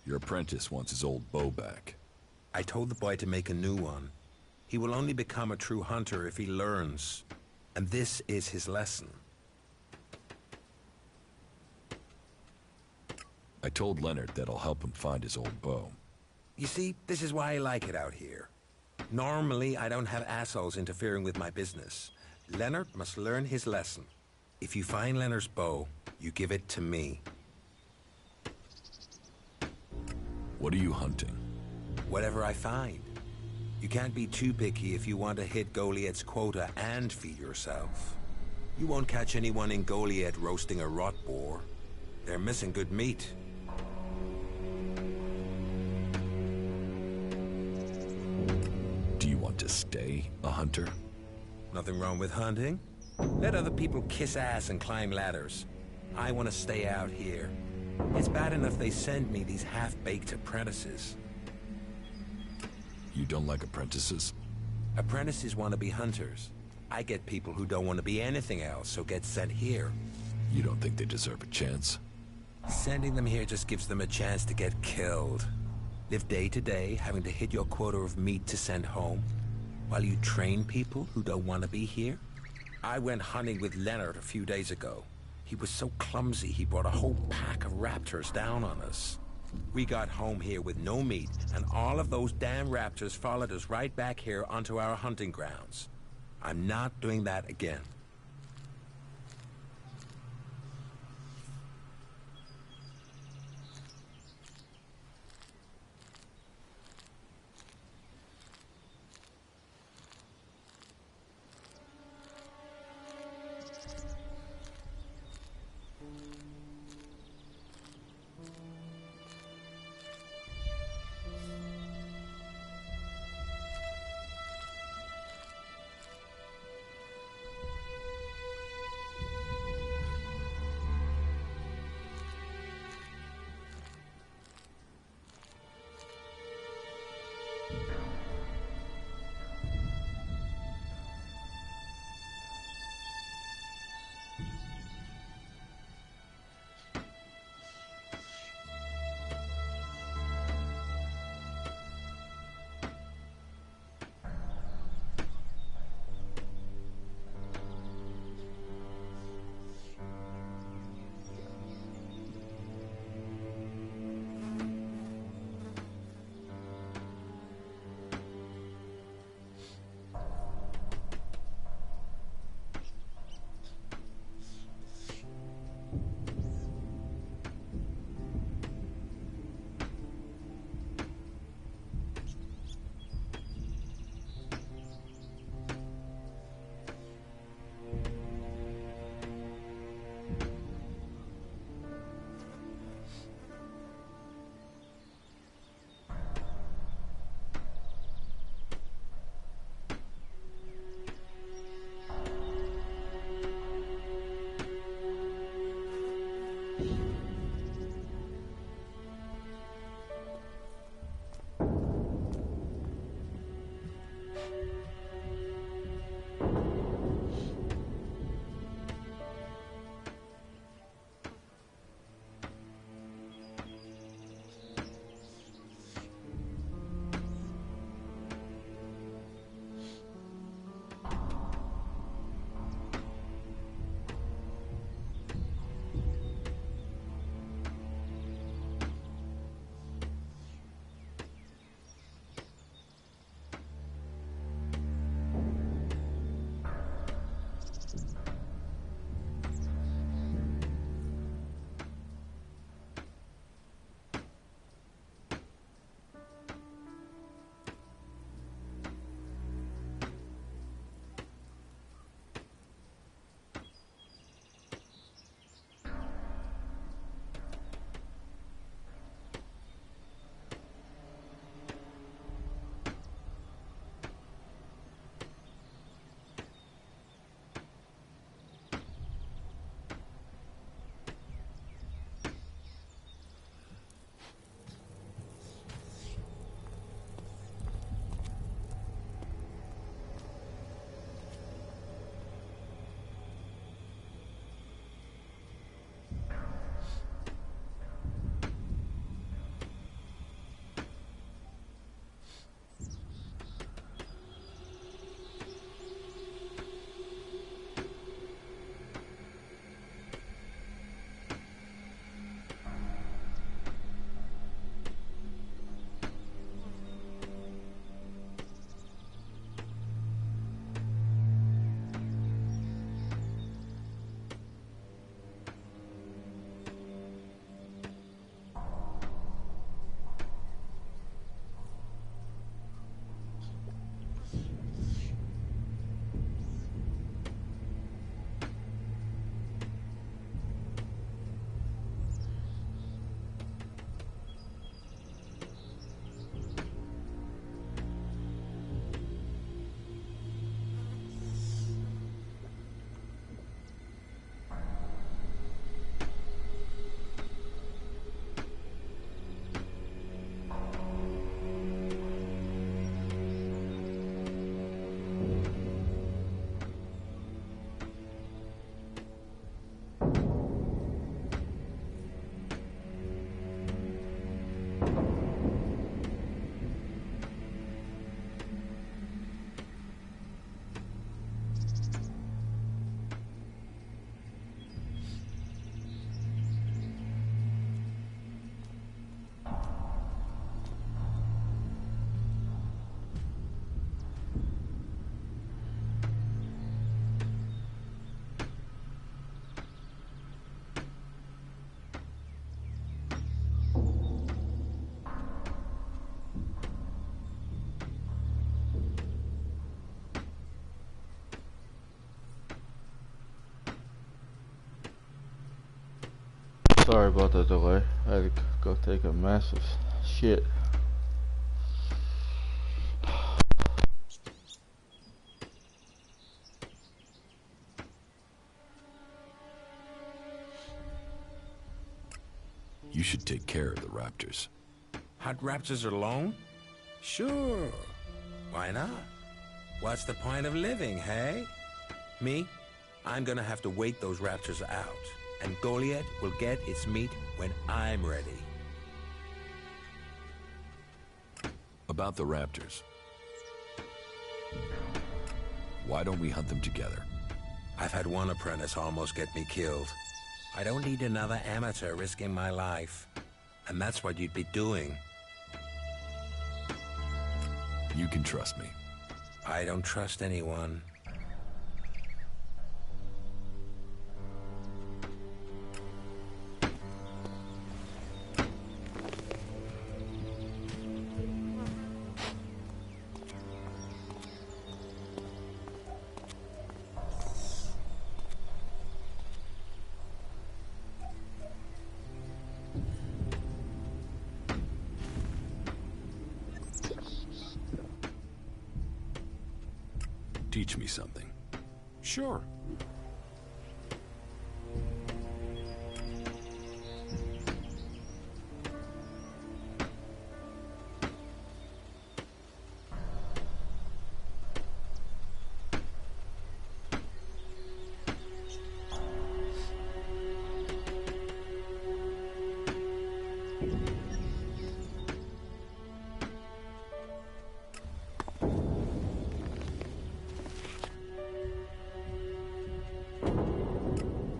your apprentice wants his old bow back. I told the boy to make a new one. He will only become a true hunter if he learns. And this is his lesson. I told Leonard that I'll help him find his old bow. You see, this is why I like it out here. Normally, I don't have assholes interfering with my business. Leonard must learn his lesson. If you find Leonard's bow, you give it to me. What are you hunting? Whatever I find. You can't be too picky if you want to hit Goliath's quota and feed yourself. You won't catch anyone in Goliath roasting a rot boar. They're missing good meat. Do you want to stay a hunter? Nothing wrong with hunting. Let other people kiss ass and climb ladders. I want to stay out here. It's bad enough they send me these half-baked apprentices. You don't like apprentices? Apprentices want to be hunters. I get people who don't want to be anything else, so get sent here. You don't think they deserve a chance? Sending them here just gives them a chance to get killed. Live day to day, having to hit your quota of meat to send home, while you train people who don't want to be here? I went hunting with Leonard a few days ago. He was so clumsy he brought a whole pack of raptors down on us. We got home here with no meat, and all of those damn raptors followed us right back here onto our hunting grounds. I'm not doing that again. Sorry about the delay. I had to go take a massive shit. You should take care of the raptors. Hot raptors alone? Sure. Why not? What's the point of living, hey? Me? I'm gonna have to wait those raptors out. And Goliath will get its meat when I'm ready. About the raptors. Why don't we hunt them together? I've had one apprentice almost get me killed. I don't need another amateur risking my life. And that's what you'd be doing. You can trust me. I don't trust anyone. Teach me something. Sure.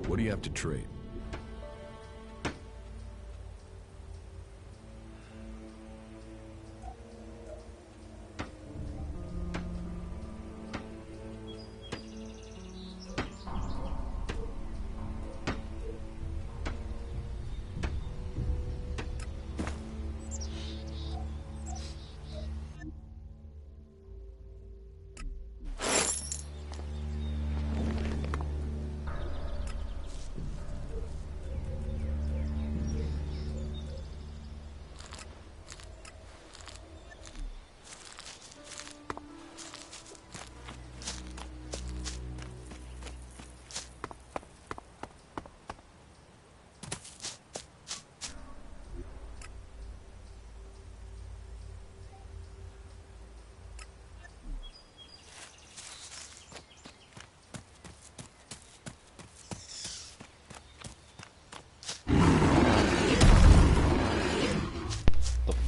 What do you have to trade?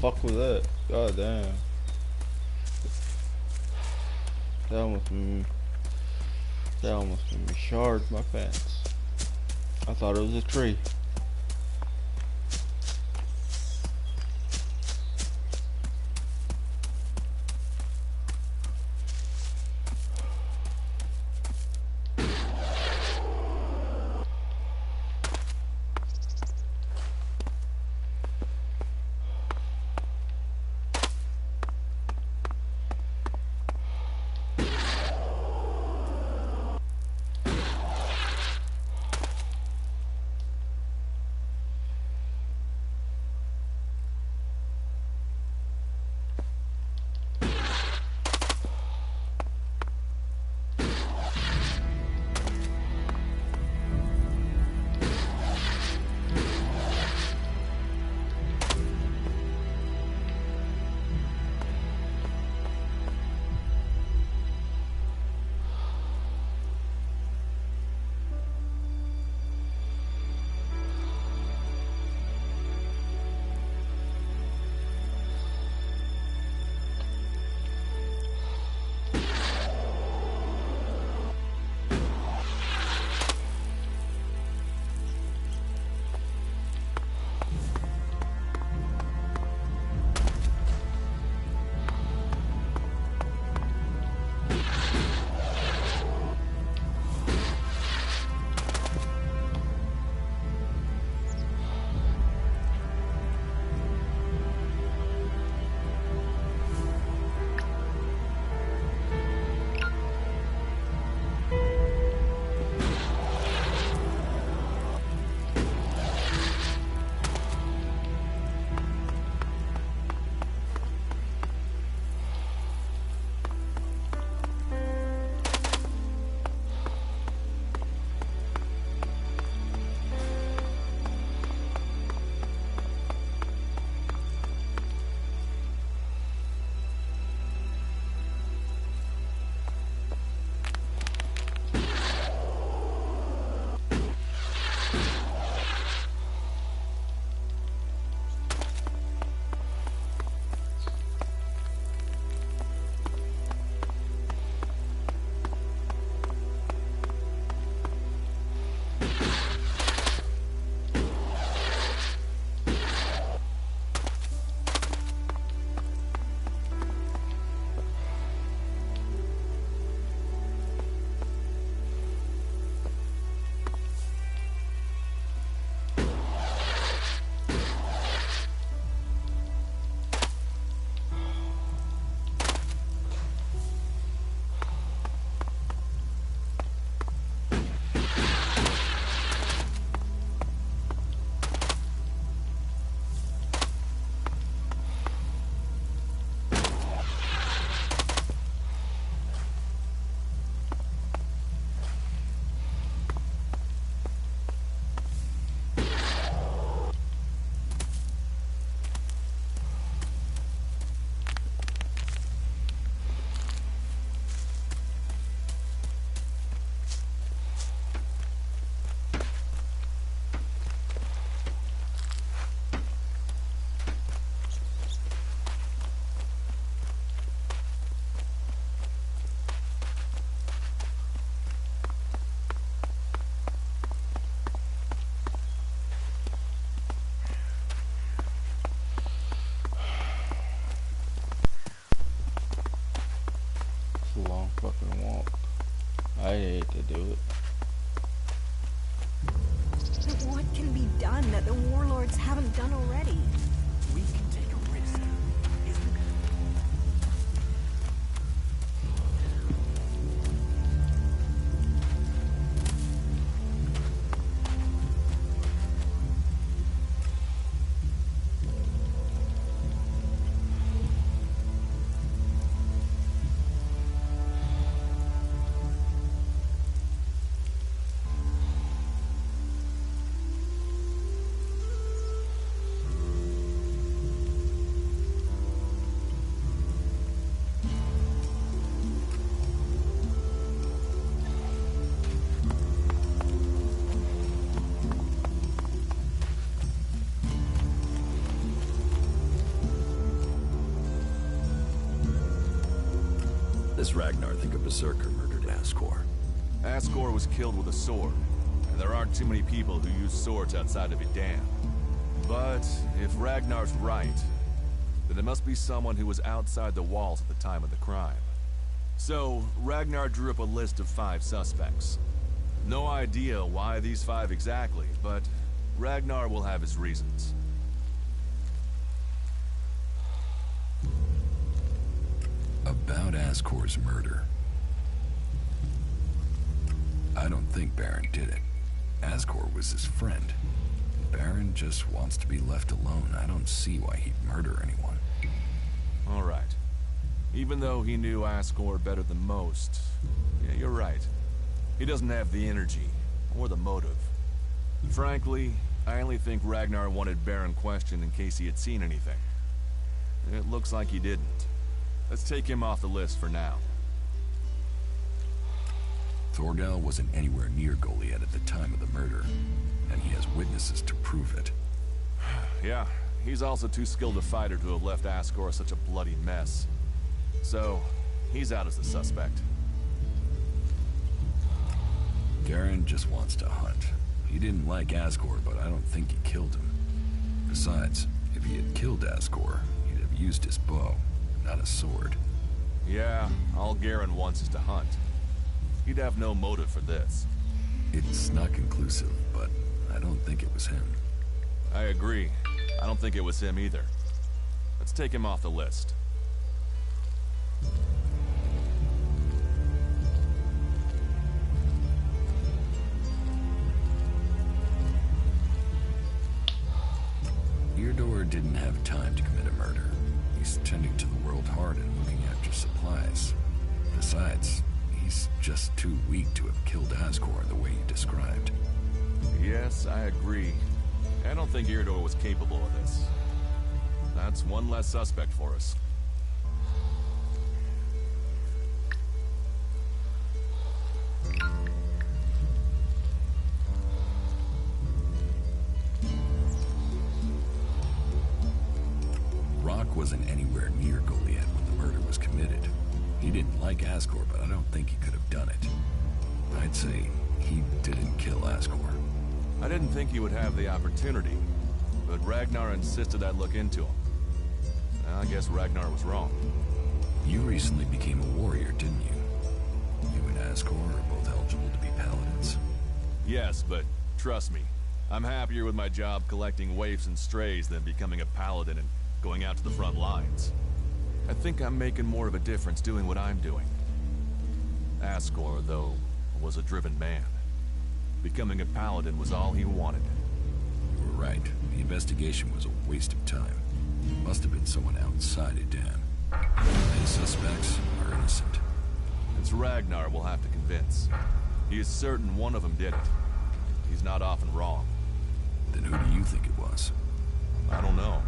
Fuck was that? God damn. That almost made me shard my fence. I thought it was a tree. fucking want. I hate to do it. But what can be done that the warlords haven't done already? We can take a risk, isn't it? Does Ragnar think a berserker murdered Ascor? Ascor was killed with a sword, and there aren't too many people who use swords outside of Idan. But if Ragnar's right, then it must be someone who was outside the walls at the time of the crime. So, Ragnar drew up a list of 5 suspects. No idea why these 5 exactly, but Ragnar will have his reasons. About Ascor's murder. I don't think Baron did it. Ascor was his friend. Baron just wants to be left alone. I don't see why he'd murder anyone. All right. Even though he knew Ascor better than most, yeah, you're right. He doesn't have the energy or the motive. Frankly, I only think Ragnar wanted Baron questioned in case he had seen anything. It looks like he didn't. Let's take him off the list for now. Thorgal wasn't anywhere near Goliath at the time of the murder, and he has witnesses to prove it. Yeah, he's also too skilled a fighter to have left Ascor such a bloody mess. So, he's out as a suspect. Garen just wants to hunt. He didn't like Ascor, but I don't think he killed him. Besides, if he had killed Ascor, he'd have used his bow, not a sword. Yeah, all Garen wants is to hunt. He'd have no motive for this. It's not conclusive, but I don't think it was him. I agree. I don't think it was him either. Let's take him off the list. Eardor didn't have time to commit a murder. He's tending to the World Heart and looking after supplies. Besides, he's just too weak to have killed Ascor the way you described. Yes, I agree. I don't think Eardor was capable of this. That's one less suspect for us. Rock wasn't anywhere near Goliath when the murder was committed. He didn't like Ascor, but I don't think he could have done it. I'd say he didn't kill Ascor. I didn't think he would have the opportunity, but Ragnar insisted I look into him. I guess Ragnar was wrong. You recently became a warrior, didn't you? You and Ascor are both eligible to be paladins. Yes, but trust me, I'm happier with my job collecting waifs and strays than becoming a paladin and going out to the front lines. I think I'm making more of a difference doing what I'm doing. Ascor, though, was a driven man. Becoming a paladin was all he wanted. You were right. The investigation was a waste of time. It must have been someone outside Idan. The suspects are innocent. It's Ragnar we'll have to convince. He is certain one of them did it. He's not often wrong. Then who do you think it was? I don't know.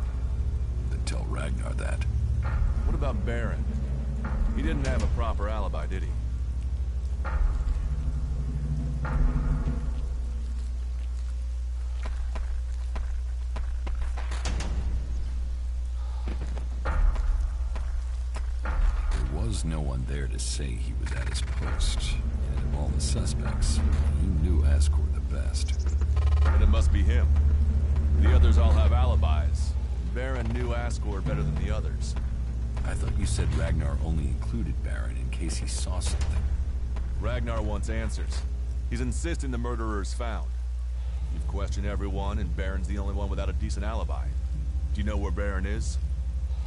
Then tell Ragnar that. What about Baron? He didn't have a proper alibi, did he? There was no one there to say he was at his post. And of all the suspects, he knew Ascor the best. And it must be him. The others all have alibis. Baron knew Ascor better than the others. I thought you said Ragnar only included Baron in case he saw something. Ragnar wants answers. He's insisting the murderer is found. You've questioned everyone, and Baron's the only one without a decent alibi. Do you know where Baron is?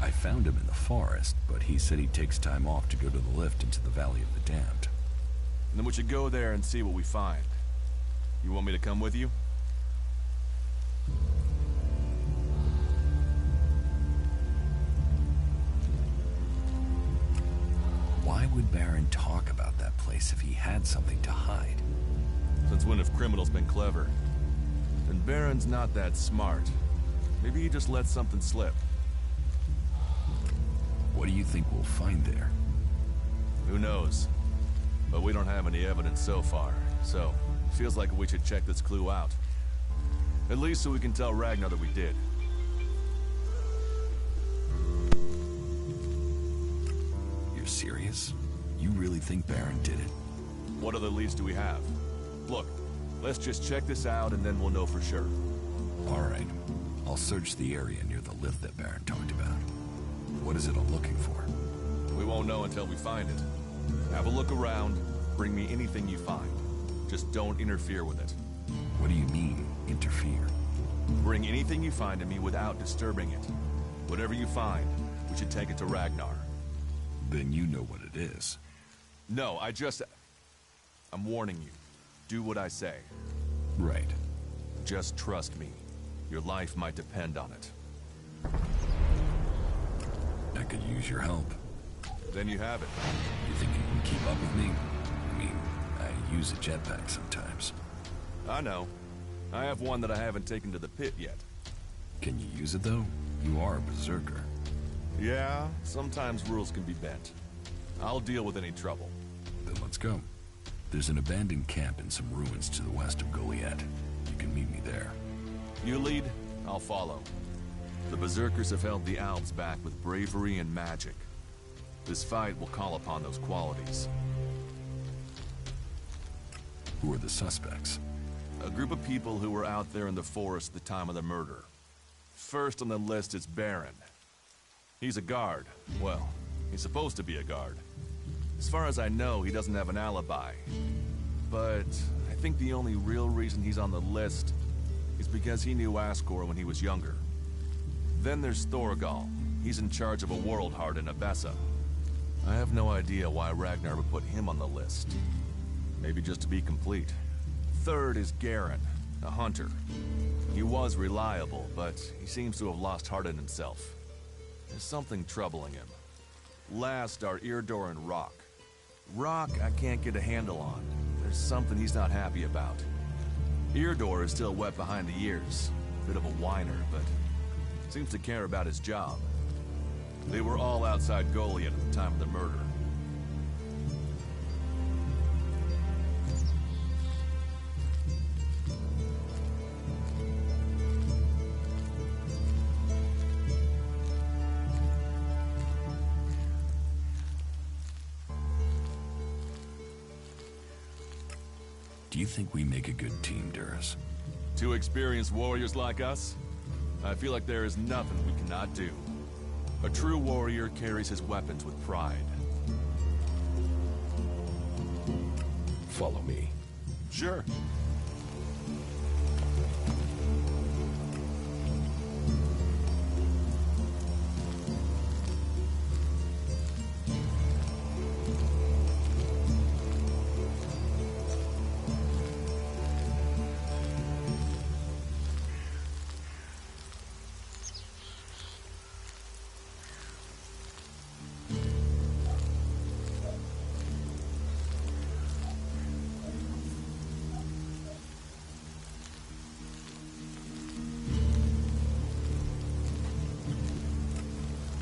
I found him in the forest, but he said he takes time off to go to the lift into the Valley of the Damned. And then we should go there and see what we find. You want me to come with you? Why would Baron talk about that place if he had something to hide? Since when have criminals been clever? And Baron's not that smart. Maybe he just let something slip. What do you think we'll find there? Who knows? But we don't have any evidence so far, so it feels like we should check this clue out. At least so we can tell Ragnar that we did. You're serious? You really think Baron did it? What other leads do we have? Look, let's just check this out and then we'll know for sure. All right. I'll search the area near the lift that Baron talked about. What is it I'm looking for? We won't know until we find it. Have a look around. Bring me anything you find. Just don't interfere with it. What do you mean, interfere? Bring anything you find to me without disturbing it. Whatever you find, we should take it to Ragnar. Then you know what it is. No, I'm warning you. Do what I say. Right. Just trust me. Your life might depend on it. I could use your help. Then you have it. You think you can keep up with me? I mean, I use a jetpack sometimes. I know. I have one that I haven't taken to the pit yet. Can you use it, though? You are a berserker. Yeah, sometimes rules can be bent. I'll deal with any trouble. Then let's go. There's an abandoned camp in some ruins to the west of Goliath. You can meet me there. You lead, I'll follow. The berserkers have held the Alps back with bravery and magic. This fight will call upon those qualities. Who are the suspects? A group of people who were out there in the forest at the time of the murder. First on the list is Baron. He's a guard. Well, he's supposed to be a guard. As far as I know, he doesn't have an alibi. But I think the only real reason he's on the list is because he knew Asgore when he was younger. Then there's Thorgal. He's in charge of a world heart in Abessa. I have no idea why Ragnar would put him on the list. Maybe just to be complete. Third is Garen, a hunter. He was reliable, but he seems to have lost heart in himself. There's something troubling him. Last are Irdor and Rock. Rock I can't get a handle on. There's something he's not happy about. Irdor is still wet behind the ears. Bit of a whiner, but seems to care about his job. They were all outside Goliath at the time of the murder. Do you think we make a good team, Duras? Two experienced warriors like us? I feel like there is nothing we cannot do. A true warrior carries his weapons with pride. Follow me. Sure.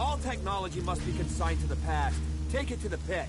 All technology must be consigned to the past. Take it to the pit.